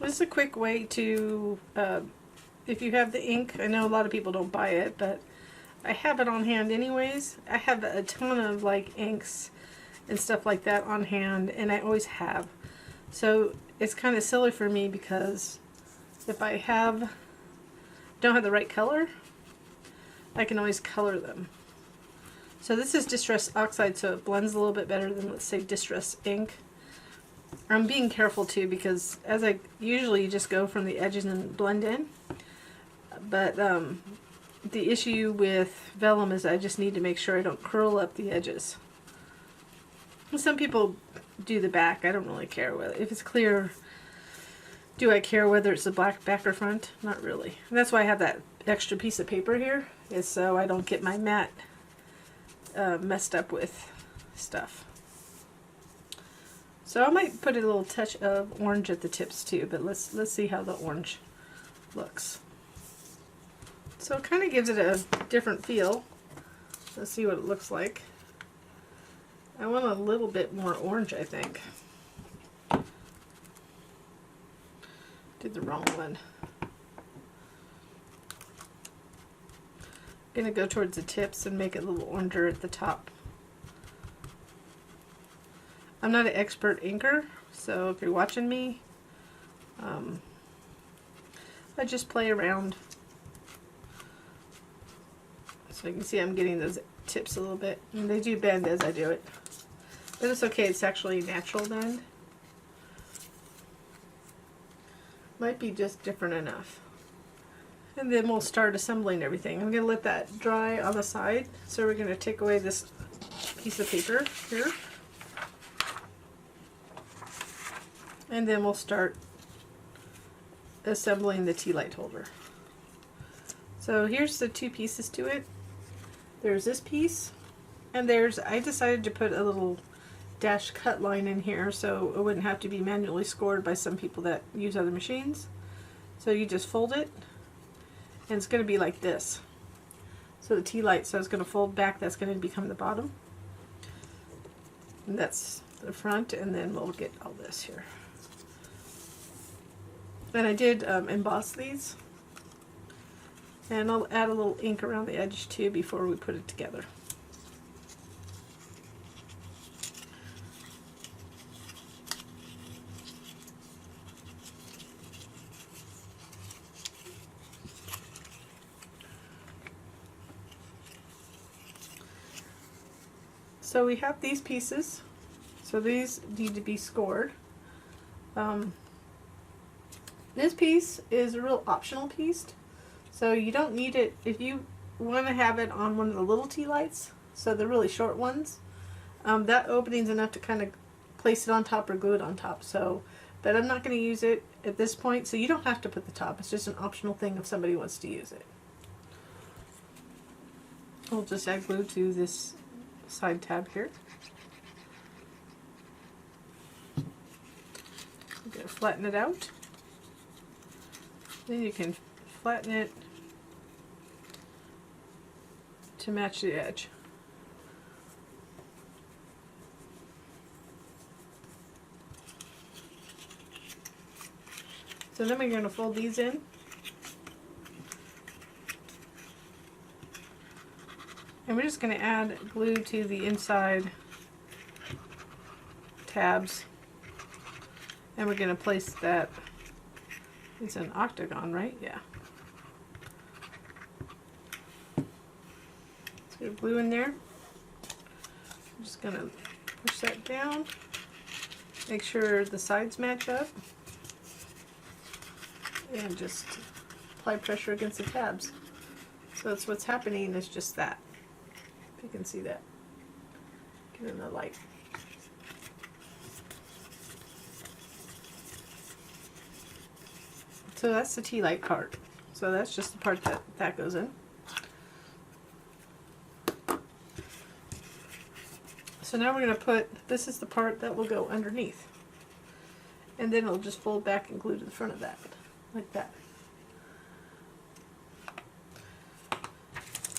This is a quick way to, if you have the ink, I know a lot of people don't buy it, but I have it on hand anyways. I have a ton of like inks and stuff like that on hand, and I always have. So it's kind of silly for me, because if I don't have the right color, I can always color them. So this is Distress Oxide, so it blends a little bit better than, let's say, Distress Ink. I'm being careful too, because as I usually just go from the edges and blend in, but the issue with vellum is I just need to make sure I don't curl up the edges. Some people do the back. I don't really care whether, if it's clear. Do I care whether it's the black back or front? Not really. And that's why I have that extra piece of paper here, is so I don't get my mat messed up with stuff. So I might put a little touch of orange at the tips too, but let's see how the orange looks. So it kind of gives it a different feel. Let's see what it looks like. I want a little bit more orange, I think. Did the wrong one. I'm going to go towards the tips and make it a little oranger at the top. I'm not an expert inker, so if you're watching me, I just play around. So you can see I'm getting those tips a little bit. And they do bend as I do it. But it's okay, it's actually natural bend. Might be just different enough. And then we'll start assembling everything. I'm going to let that dry on the side. So we're going to take away this piece of paper here. And then we'll start assembling the tea light holder. So here's the two pieces to it. There's this piece, and I decided to put a little dash cut line in here so it wouldn't have to be manually scored by some people that use other machines. So you just fold it, and it's going to be like this. So the tea light, so it's going to fold back, that's going to become the bottom. And that's the front, and then we'll get all this here. And I did emboss these. And I'll add a little ink around the edge too before we put it together. So we have these pieces. So these need to be scored. This piece is a real optional piece. So you don't need it if you want to have it on one of the little tea lights, so the really short ones. That opening's enough to kind of place it on top or glue it on top. So, but I'm not going to use it at this point, so you don't have to put the top. It's just an optional thing if somebody wants to use it. We'll just add glue to this side tab here. I'm going to flatten it out. Then you can flatten it to match the edge. So then we're going to fold these in. And we're just going to add glue to the inside tabs. And we're going to place that, it's an octagon, right? Yeah. Let's get glue in there. I'm just going to push that down. Make sure the sides match up. And just apply pressure against the tabs. So that's what's happening, is just that. If you can see that. Get in the light. So that's the tea light part. So that's just the part that goes in. So now we're going to put, this is the part that will go underneath. And then it'll just fold back and glue to the front of that. Like that.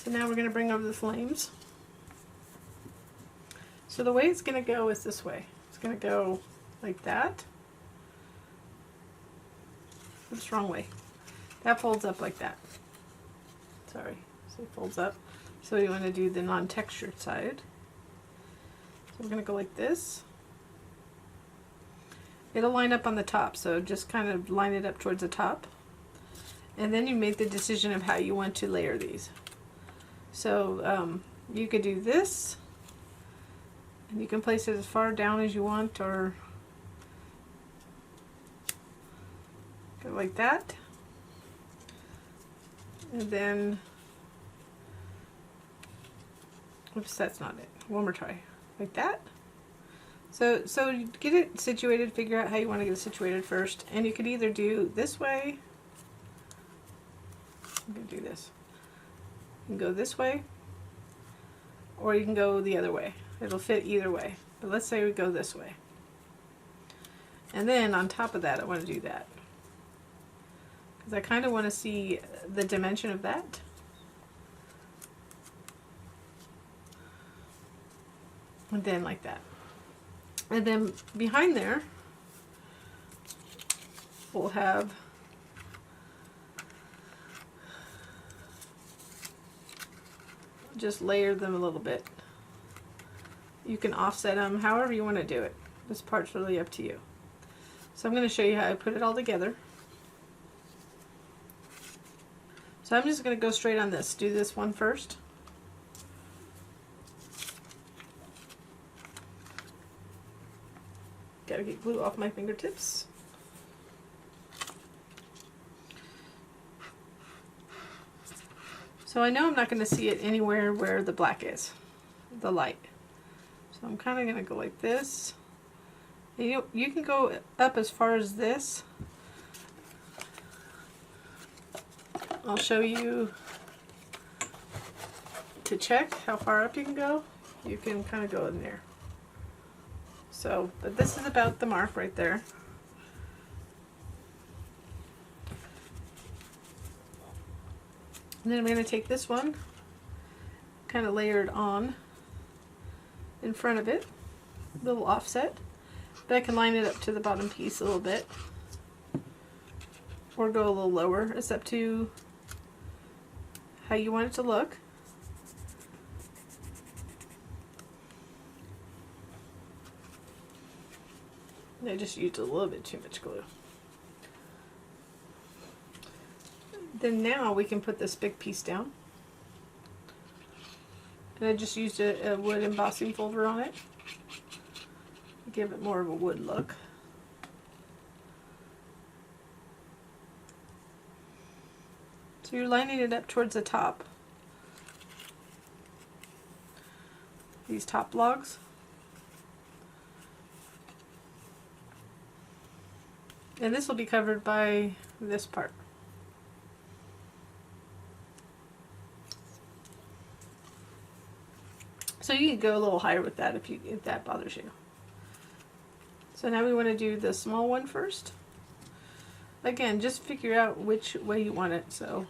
So now we're going to bring over the flames. So the way it's going to go is this way. It's going to go like that. Oops, wrong way. That folds up like that. Sorry. So it folds up. So you want to do the non-textured side. So we're going to go like this. It'll line up on the top, so just kind of line it up towards the top. And then you make the decision of how you want to layer these. So you could do this, and you can place it as far down as you want, or go like that. And then, oops, that's not it. One more try. Like that. So you get it situated, figure out how you want to get it situated first. And you could either do this way. I'm going to do this. You can go this way, or you can go the other way. It'll fit either way. But let's say we go this way. And then on top of that, I want to do that. Because I kind of want to see the dimension of that. And then like that. And then behind there, we'll have just layer them a little bit. You can offset them however you want to do it. This part's really up to you. So I'm going to show you how I put it all together. So I'm just going to go straight on this. Do this one first. Gotta get glue off my fingertips. So I know I'm not going to see it anywhere where the black is, the light. So I'm kind of going to go like this. And you can go up as far as this. I'll show you to check how far up you can go. You can kind of go in there. So, but this is about the mark right there. And then I'm going to take this one, kind of layer it on in front of it, little offset. But I can line it up to the bottom piece a little bit, or go a little lower. It's up to how you want it to look. And I just used a little bit too much glue. Then now we can put this big piece down. And I just used a wood embossing folder on it. Give it more of a wood look. So you're lining it up towards the top. These top logs. And this will be covered by this part. So you can go a little higher with that if that bothers you. So now we want to do the small one first. Again, just figure out which way you want it. So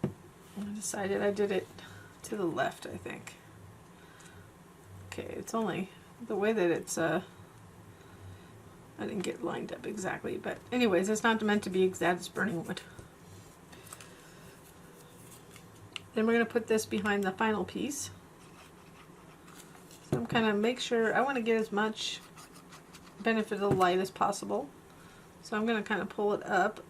I decided I did it to the left, I think. Okay, it's only the way that it's I didn't get lined up exactly, but anyways, it's not meant to be exact as burning wood. Then we're going to put this behind the final piece. So I'm kind of make sure I want to get as much benefit of the light as possible. So I'm going to kind of pull it up,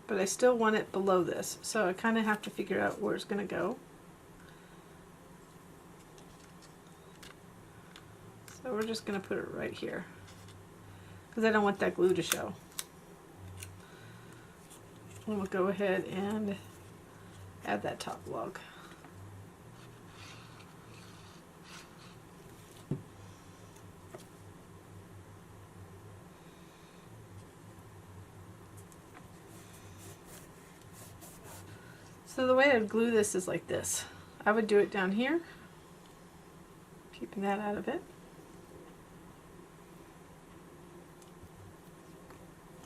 but I still want it below this. So I kind of have to figure out where it's going to go. So we're just going to put it right here, because I don't want that glue to show. And we'll go ahead and add that top log. So the way I'd glue this is like this. I would do it down here, keeping that out of it.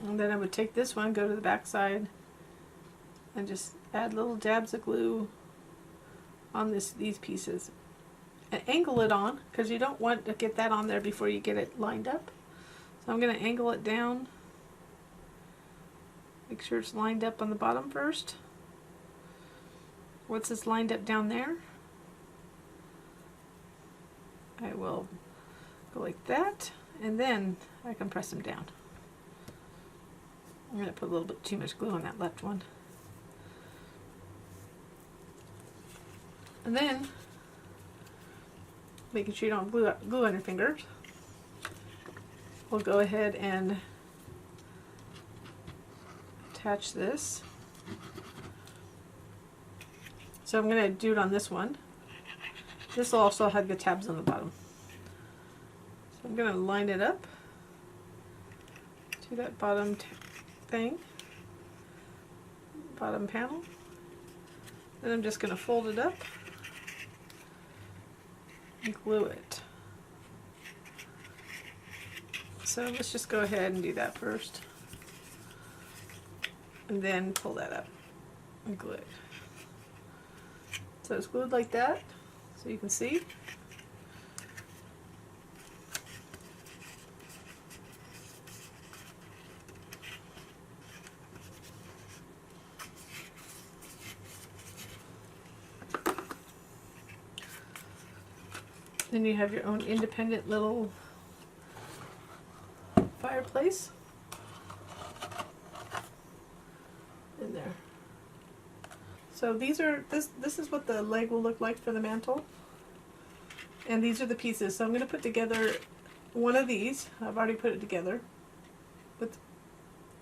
And then I would take this one, go to the back side, and just add little dabs of glue on these pieces. And angle it on, because you don't want to get that on there before you get it lined up. So I'm going to angle it down. Make sure it's lined up on the bottom first. Once it's lined up down there, I will go like that, and then I can press them down. I'm going to put a little bit too much glue on that left one. And then, making sure you don't glue on your fingers, we'll go ahead and attach this. So I'm going to do it on this one. This will also have the tabs on the bottom. So I'm going to line it up to that bottom thing, bottom panel. Then I'm just going to fold it up and glue it. So let's just go ahead and do that first, and then pull that up and glue it. So it's glued like that, so you can see. Then you have your own independent little fireplace in there. So these are this is what the leg will look like for the mantle, and these are the pieces. So I'm going to put together one of these. I've already put it together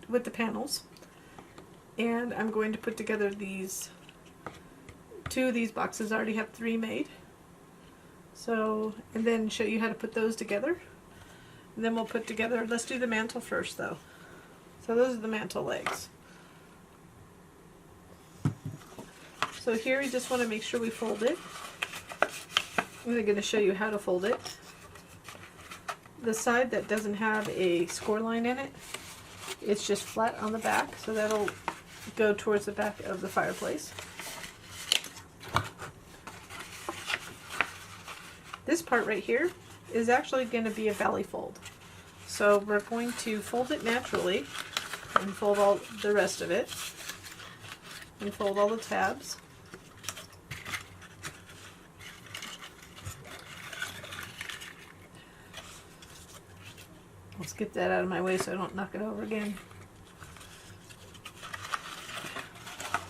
with the panels, and I'm going to put together these two of these boxes. I already have 3 made. So, and then show you how to put those together. And then we'll put together, let's do the mantle first though. So those are the mantel legs. So here we just want to make sure we fold it. I'm going to show you how to fold it. The side that doesn't have a score line in it, it's just flat on the back, so that'll go towards the back of the fireplace. This part right here is actually going to be a belly fold. So we're going to fold it naturally and fold all the rest of it and fold all the tabs. Let's get that out of my way so I don't knock it over again.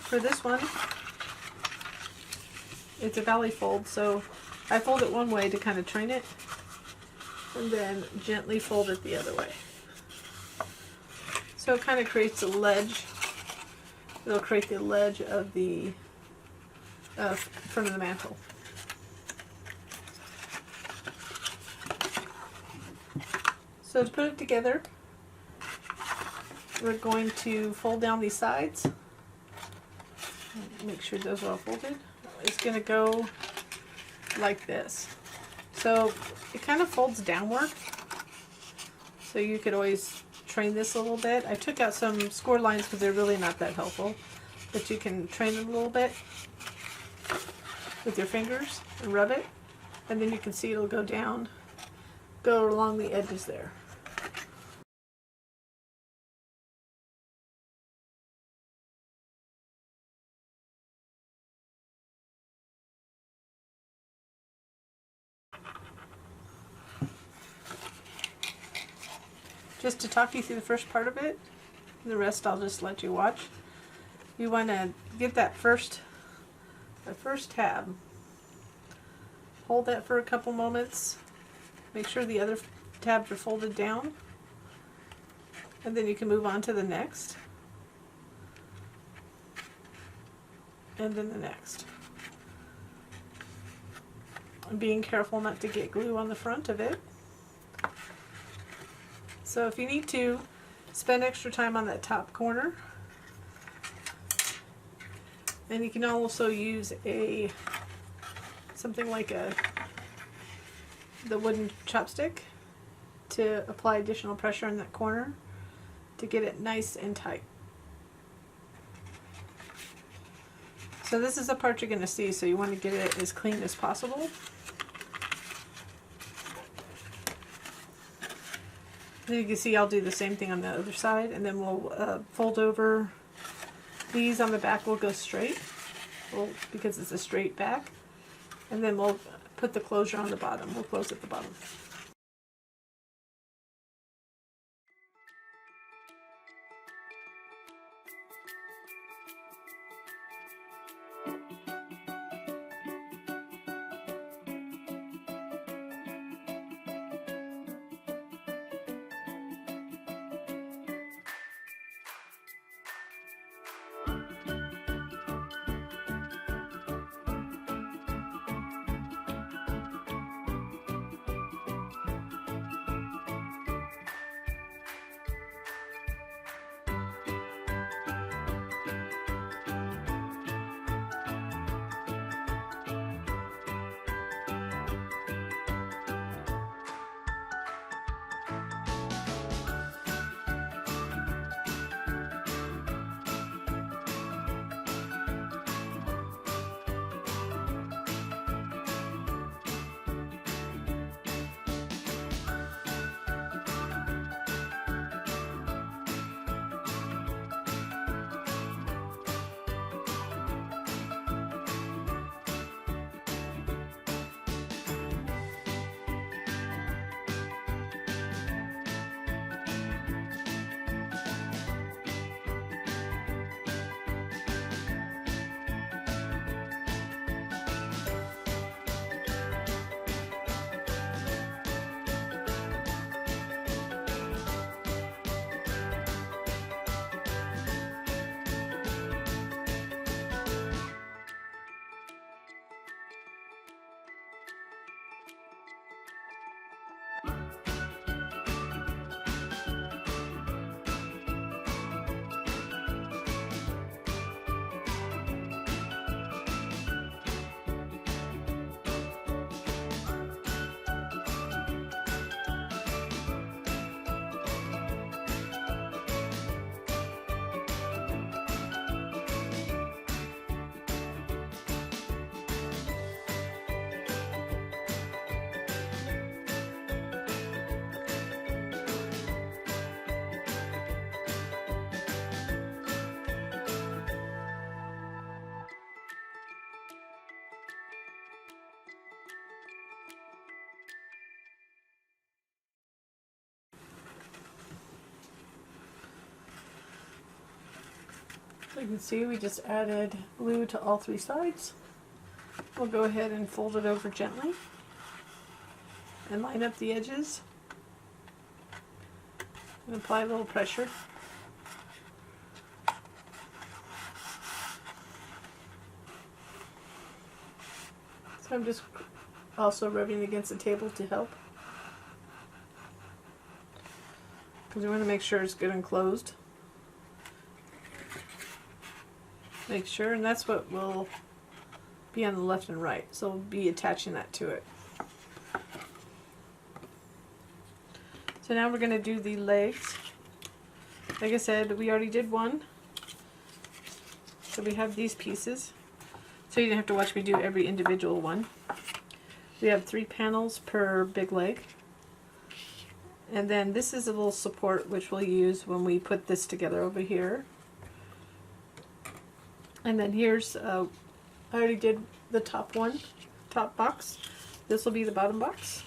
For this one, it's a belly fold, so I fold it one way to kind of train it, and then gently fold it the other way. So it kind of creates a ledge. It'll create the ledge of the front of the mantle. So to put it together, we're going to fold down these sides. Make sure those are all folded. It's going to go like this. So it kind of folds downward. So you could always train this a little bit. I took out some score lines because they're really not that helpful. But you can train it a little bit with your fingers and rub it. And then you can see it'll go down, go along the edges there. Just to talk you through the first part of it, the rest I'll just let you watch. You want to get that first tab. Hold that for a couple moments. Make sure the other tabs are folded down. And then you can move on to the next. And then the next. And being careful not to get glue on the front of it. So if you need to spend extra time on that top corner, and you can also use something like the wooden chopstick to apply additional pressure in that corner to get it nice and tight. So this is the part you're going to see, so you want to get it as clean as possible. And you can see I'll do the same thing on the other side, and then we'll fold over. These on the back will go straight, because it's a straight back, and then we'll put the closure on the bottom. We'll close at the bottom. So you can see we just added glue to all three sides. We'll go ahead and fold it over gently and line up the edges and apply a little pressure. So I'm just also rubbing against the table to help, because we want to make sure it's good and closed. Make sure, and that's what will be on the left and right, so we'll be attaching that to it. So now we're going to do the legs. Like I said, we already did one, so we have these pieces, so you didn't have to watch me do every individual one. We have 3 panels per big leg, and then this is a little support which we'll use when we put this together over here. And then here's, I already did the top one, top box. This will be the bottom box.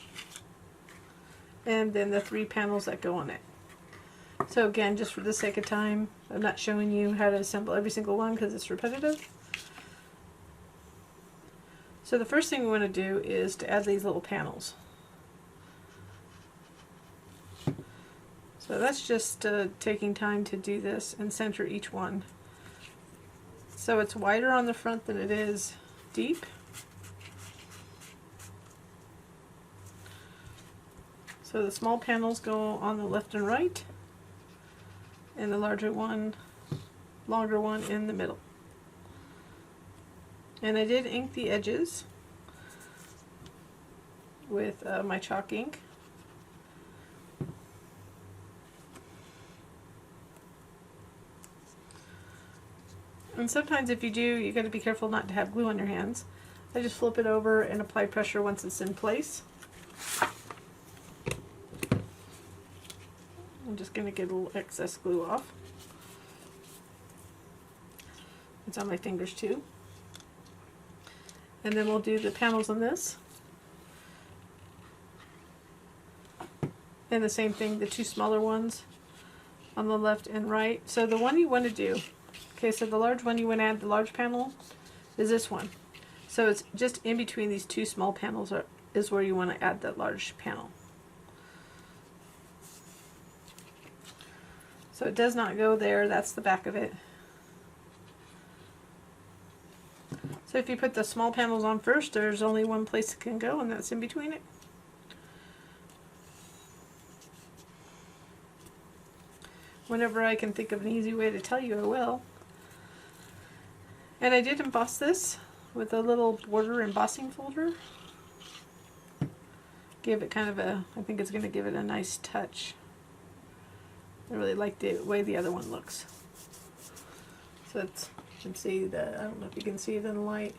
And then the 3 panels that go on it. So again, just for the sake of time, I'm not showing you how to assemble every single one because it's repetitive. So the first thing we want to do is to add these little panels. So that's just taking time to do this and center each one. So it's wider on the front than it is deep. So the small panels go on the left and right, and the longer one in the middle. And I did ink the edges with my chalk ink. And sometimes if you do, you got to be careful not to have glue on your hands. I just flip it over and apply pressure once it's in place. I'm just going to get a little excess glue off. It's on my fingers too. And then we'll do the panels on this. And the same thing, the 2 smaller ones on the left and right. So the one you want to do, okay, so the large one you want to add, the large panel, is this one. So it's just in between these 2 small panels is where you want to add that large panel. So it does not go there, that's the back of it. So if you put the small panels on first, there's only one place it can go, and that's in between it. Whenever I can think of an easy way to tell you, I will. And I did emboss this with a little border embossing folder. Give it kind of a, I think it's going to give it a nice touch. I really like the way the other one looks. So it's, you can see that, I don't know if you can see it in the light.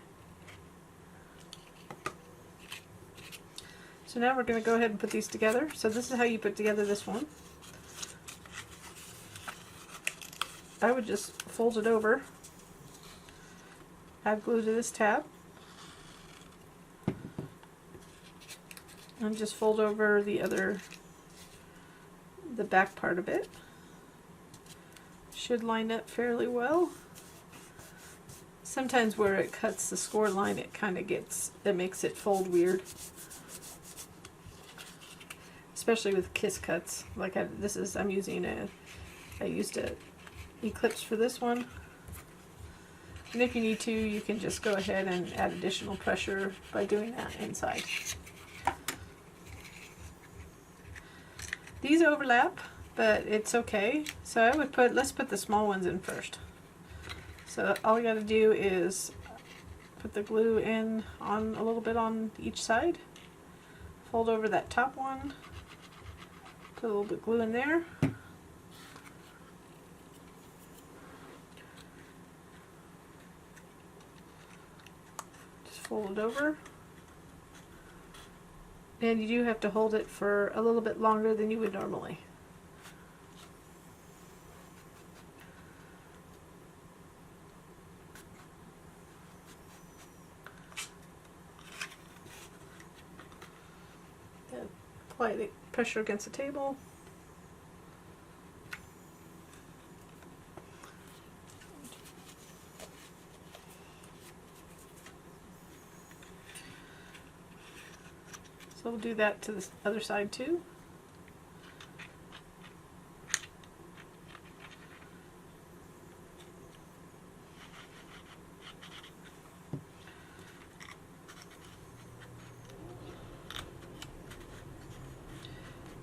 So now we're going to go ahead and put these together. So this is how you put together this one. I would just fold it over, add glue to this tab, and just fold over the back part of it. Should line up fairly well. Sometimes where it cuts the score line, it kind of it makes it fold weird. Especially with kiss cuts. Like I used a eclipse for this one. And if you need to, you can just go ahead and add additional pressure by doing that inside. These overlap, but it's okay. So I would let's put the small ones in first. So all you got to do is put the glue in on a little bit on each side. Fold over that top one. Put a little bit of glue in there. Just fold it over. And you do have to hold it for a little bit longer than you would normally. Then apply the pressure against the table. So we'll do that to the other side too.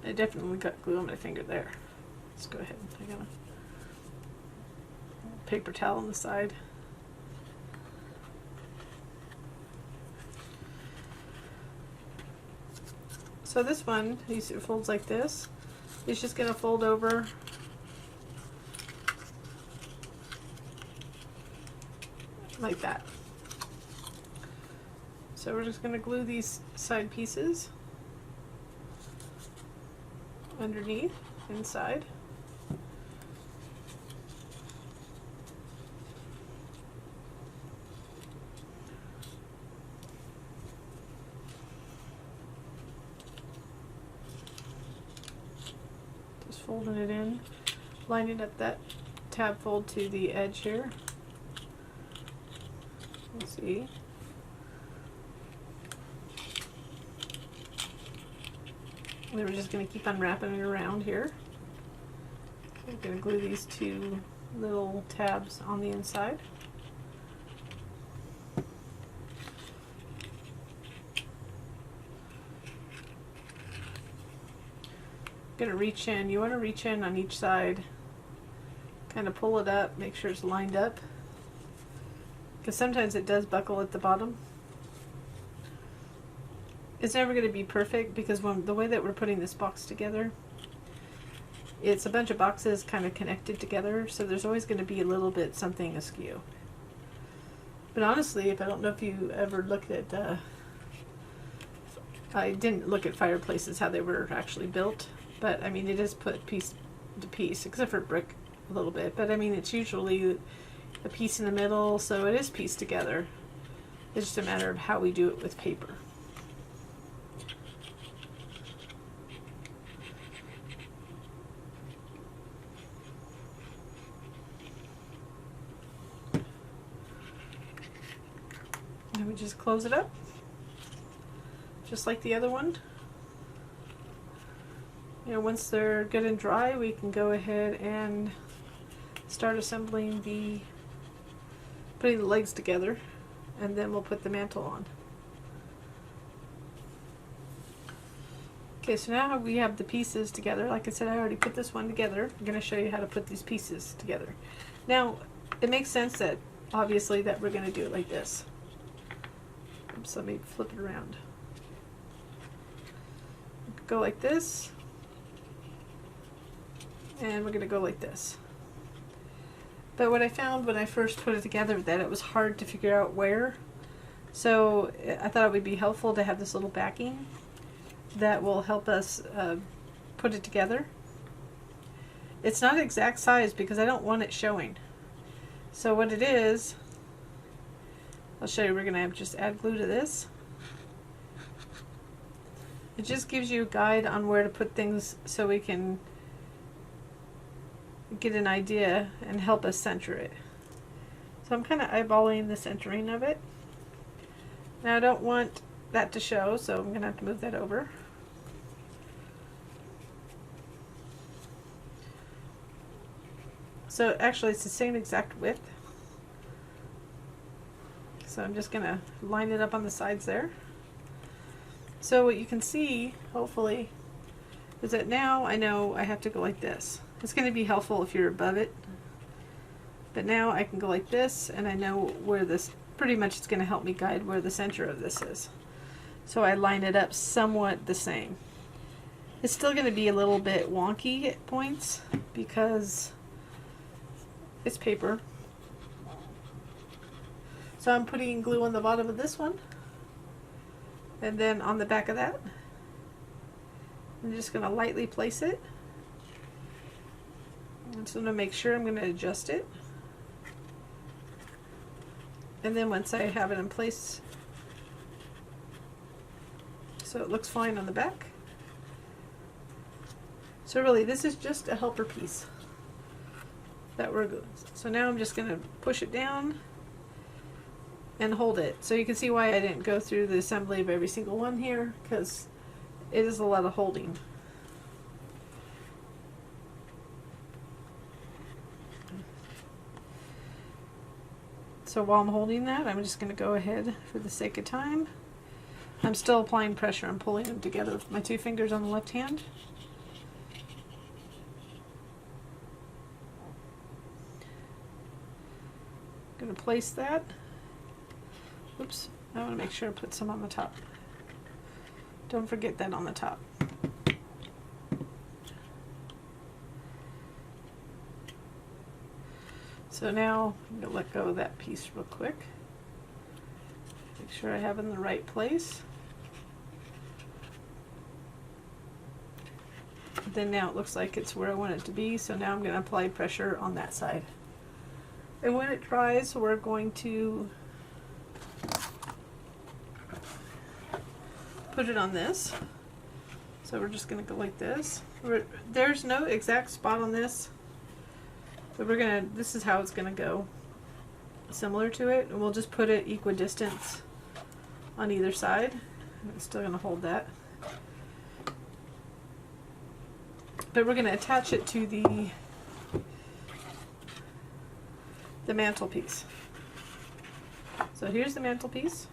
I definitely got glue on my finger there. Let's go ahead. I got a paper towel on the side. So this one, you see it folds like this. It's just going to fold over like that. So we're just going to glue these side pieces underneath, inside. Just folding it in, lining up that tab fold to the edge here. Let's see. And we're just going to keep on wrapping it around here. I'm going to glue these two little tabs on the inside. Going to reach in. You want to reach in on each side, kind of pull it up, make sure it's lined up, because sometimes it does buckle at the bottom. It's never going to be perfect because the way that we're putting this box together, it's a bunch of boxes kind of connected together, so there's always going to be a little bit something askew. But honestly, if I don't know if you ever looked at, I didn't look at fireplaces, how they were actually built, but I mean it is put piece to piece, except for brick a little bit, but I mean it's usually a piece in the middle, so it is pieced together. It's just a matter of how we do it with paper. And we just close it up, just like the other one. You know, once they're good and dry, we can go ahead and start assembling putting the legs together, and then we'll put the mantle on. Okay, so now we have the pieces together. Like I said, I already put this one together. I'm going to show you how to put these pieces together. Now, it makes sense that, obviously, that we're going to do it like this. So let me flip it around. Go like this, and we're going to go like this. But what I found when I first put it together, that it was hard to figure out where. So I thought it would be helpful to have this little backing that will help us put it together. It's not exact size because I don't want it showing. So what it is, I'll show you. We're going to just add glue to this. It just gives you a guide on where to put things so we can get an idea and help us center it. So I'm kind of eyeballing the centering of it. Now I don't want that to show, so I'm going to have to move that over. So actually it's the same exact width. So I'm just going to line it up on the sides there. So what you can see, hopefully, is that now I know I have to go like this. It's going to be helpful if you're above it. But now I can go like this, and I know where this, pretty much it's going to help me guide where the center of this is. So I line it up somewhat the same. It's still going to be a little bit wonky at points because it's paper. So I'm putting glue on the bottom of this one, and then on the back of that. I'm just going to lightly place it. I'm just going to make sure I'm going to adjust it. And then once I have it in place, so it looks fine on the back. So really, this is just a helper piece that we're good. So now I'm just going to push it down and hold it. So you can see why I didn't go through the assembly of every single one here, because it is a lot of holding. So while I'm holding that, I'm just going to go ahead for the sake of time. I'm still applying pressure. I'm pulling them together with my 2 fingers on the left hand. I'm going to place that. Oops, I want to make sure I put some on the top. Don't forget that on the top. So now I'm going to let go of that piece real quick. Make sure I have it in the right place. Then now it looks like it's where I want it to be, so now I'm going to apply pressure on that side. And when it dries, we're going to put it on this. So we're just going to go like this. There's no exact spot on this, but this is how it's going to go. Similar to it, and we'll just put it equidistant on either side. I'm still going to hold that. But we're going to attach it to the mantelpiece. So here's the mantelpiece.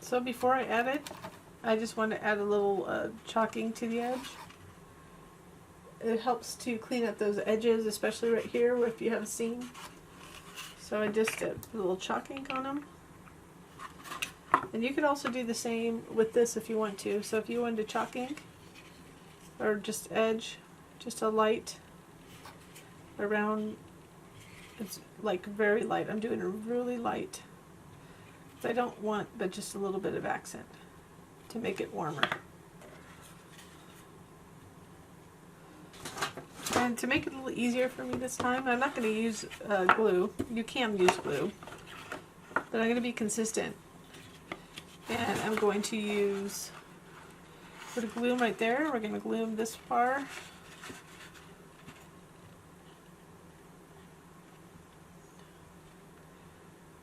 So before I add it, I just want to add a little chalking to the edge. It helps to clean up those edges, especially right here if you have a seam. So I just put a little chalk ink on them. And you could also do the same with this if you want to. So if you wanted to chalk ink, or just edge, just a light around, it's like very light. I'm doing a really light. I don't want, but just a little bit of accent to make it warmer. And to make it a little easier for me this time, I'm not going to use glue. You can use glue, but I'm going to be consistent. And I'm going to put a glue right there. We're going to glue them this far.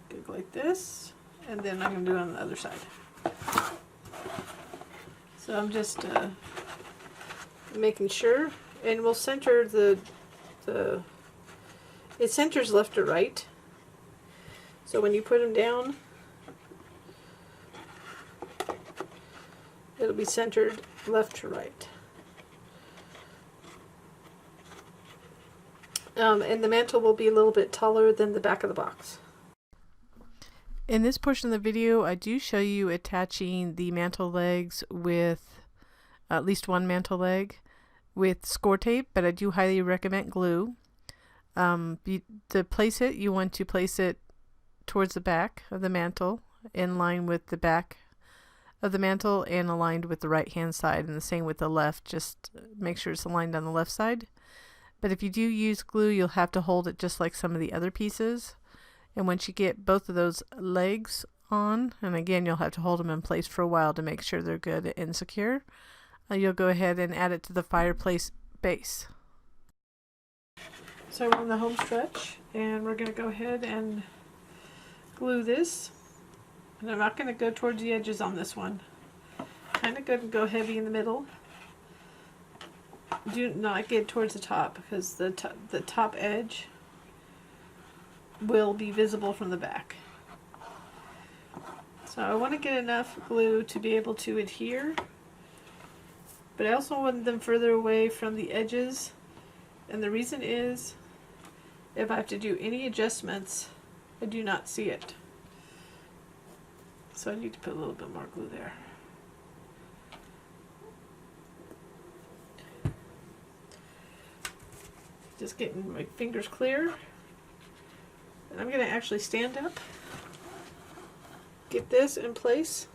Go like this, and then I'm going to do it on the other side. So I'm just making sure, and we'll center it centers left to right. So when you put them down, it'll be centered left to right. And the mantle will be a little bit taller than the back of the box. In this portion of the video, I do show you attaching the mantel legs with at least one mantel leg with score tape, but I do highly recommend glue. To place it, you want to place it towards the back of the mantle, in line with the back of the mantle and aligned with the right hand side, and the same with the left. Just make sure it's aligned on the left side. But if you do use glue, you'll have to hold it just like some of the other pieces. And once you get both of those legs on, and again you'll have to hold them in place for a while to make sure they're good and secure, you'll go ahead and add it to the fireplace base. So we're on the home stretch, and we're going to go ahead and glue this. And I'm not going to go towards the edges on this one. Kind of going to go heavy in the middle. Do not get towards the top, because the top edge will be visible from the back. So I want to get enough glue to be able to adhere, but I also want them further away from the edges, and the reason is if I have to do any adjustments, I do not see it. So I need to put a little bit more glue there. Just getting my fingers clear. And I'm going to actually stand up, get this in place,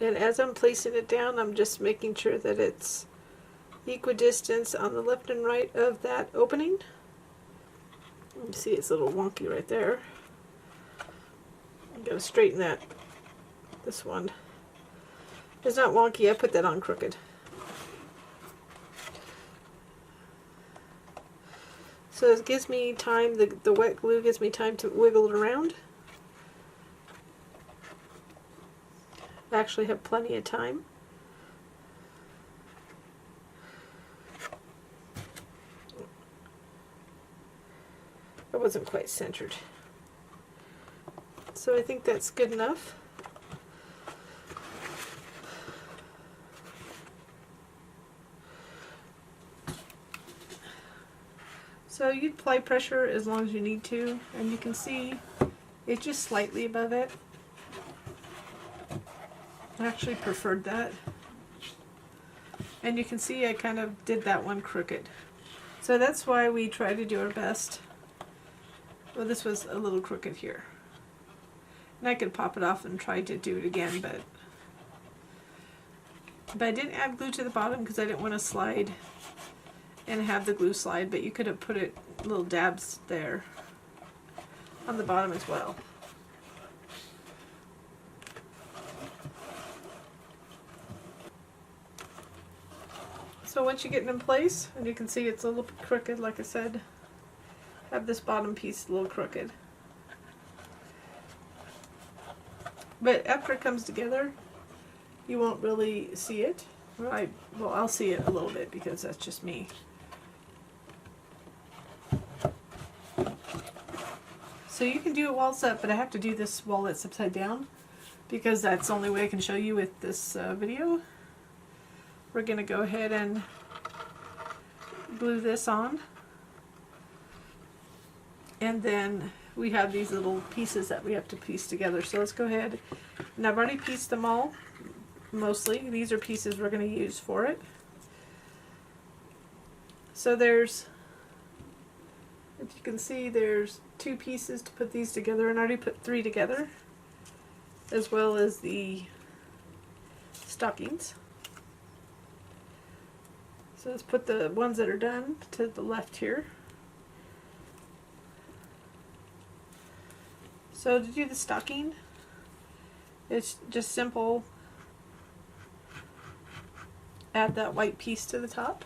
and as I'm placing it down, I'm just making sure that it's equidistant on the left and right of that opening. You see it's a little wonky right there. I'm going to straighten this one. It's not wonky, I put that on crooked. So So it gives me time, the wet glue gives me time to wiggle it around. I actually have plenty of time. It wasn't quite centered. So I think that's good enough. So you apply pressure as long as you need to, and you can see it's just slightly above it. I actually preferred that. And you can see I kind of did that one crooked. So that's why we try to do our best. Well, this was a little crooked here. And I could pop it off and try to do it again, but I didn't add glue to the bottom because I didn't want to slide and have the glue slide, but you could have put it little dabs there on the bottom as well. So once you get it in place, and you can see it's a little bit crooked, like I said, have this bottom piece a little crooked. But after it comes together, you won't really see it. Well, I'll see it a little bit because that's just me. So you can do it while it's up, but I have to do this while it's upside down because that's the only way I can show you with this video. We're going to go ahead and glue this on. And then we have these little pieces that we have to piece together. So let's go ahead. And I've already pieced them all, mostly. These are pieces we're going to use for it. So there's, if you can see, there's 2 pieces to put these together, and I already put 3 together, as well as the stockings. So let's put the ones that are done to the left here. So to do the stocking, it's just simple. Add that white piece to the top.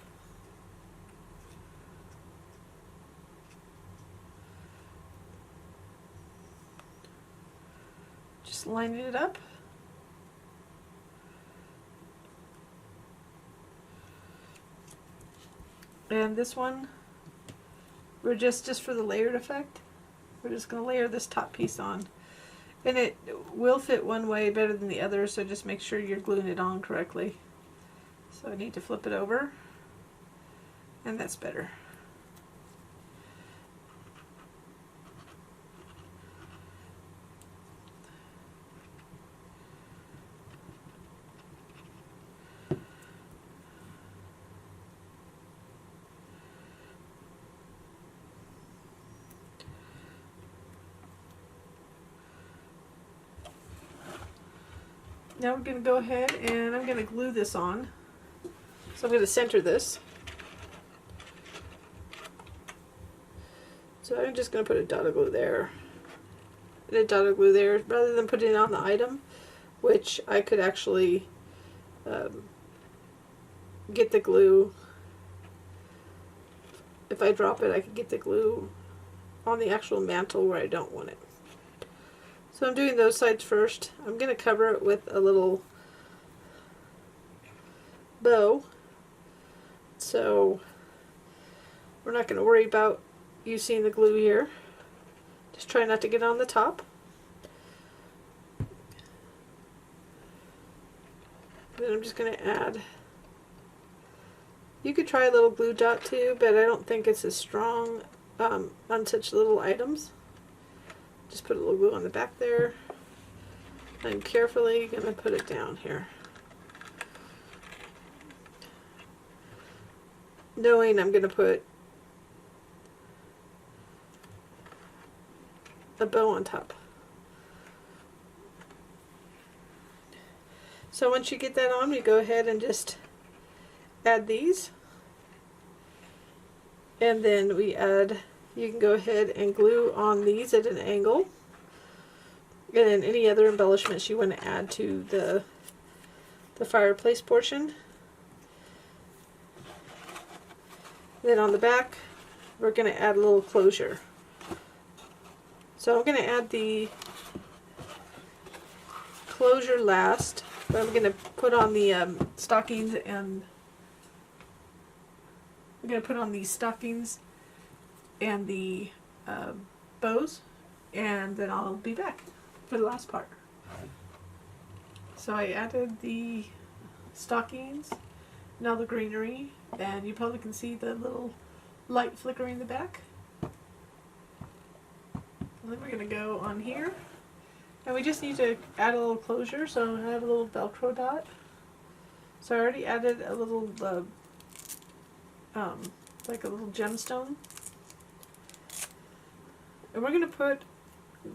Just lining it up. And this one, we're just for the layered effect, we're just going to layer this top piece on. And it will fit one way better than the other, so just make sure you're gluing it on correctly. So I need to flip it over, and that's better. Now we're going to go ahead and I'm going to glue this on. So I'm going to center this. So I'm just going to put a dot of glue there and a dot of glue there rather than putting it on the item, which I could actually get the glue. If I drop it, I could get the glue on the actual mantle where I don't want it. So I'm doing those sides first. I'm going to cover it with a little bow. So we're not going to worry about you seeing the glue here. Just try not to get on the top. Then I'm just going to add. You could try a little glue dot too, but I don't think it's as strong on such little items. Just put a little glue on the back there. I'm carefully going to put it down here. Knowing I'm going to put a bow on top. So once you get that on, you go ahead and just add these. And then we add, you can go ahead and glue on these at an angle. And then any other embellishments you want to add to the fireplace portion. Then on the back, we're going to add a little closure. So I'm going to add the closure last, but I'm going to put on the stockings, and I'm going to put on the stockings and the bows, and then I'll be back for the last part. So I added the stockings, now the greenery, and you probably can see the little light flickering in the back. And then we're going to go on here, and we just need to add a little closure, so I have a little Velcro dot. So I already added a little, like a little gemstone. And we're going to put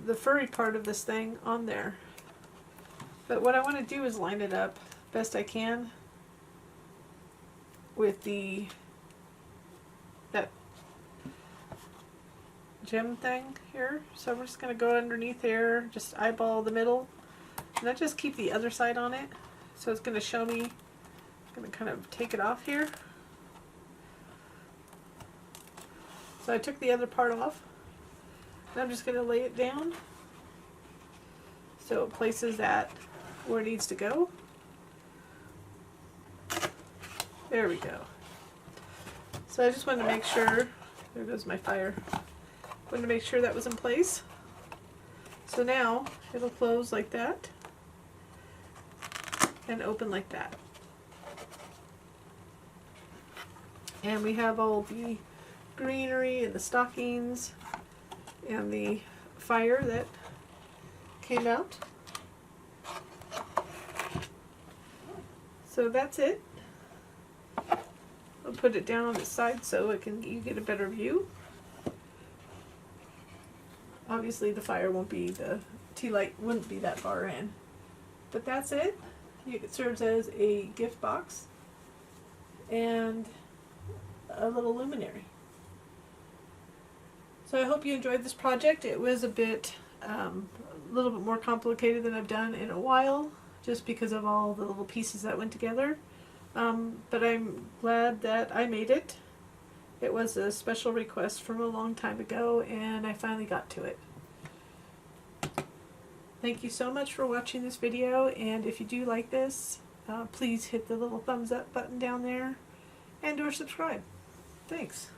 the furry part of this thing on there. But what I want to do is line it up best I can with that gem thing here. So we're just going to go underneath here, just eyeball the middle, and then just keep the other side on it. So it's going to show me, I'm going to kind of take it off here. So I took the other part off, and I'm just going to lay it down so it places that where it needs to go. There we go. So I just wanted to make sure, there goes my fire, wanted to make sure that was in place. So now it'll close like that and open like that. And we have all the greenery and the stockings and the fire that came out. So that's it. I'll put it down on the side so you get a better view. Obviously the fire won't be, the tea light wouldn't be that far in. But that's it. It serves as a gift box and a little luminary. So I hope you enjoyed this project. It was a little bit more complicated than I've done in a while, just because of all the little pieces that went together. But I'm glad that I made it. It was a special request from a long time ago, and I finally got to it. Thank you so much for watching this video, and if you do like this, please hit the little thumbs up button down there and or subscribe. Thanks.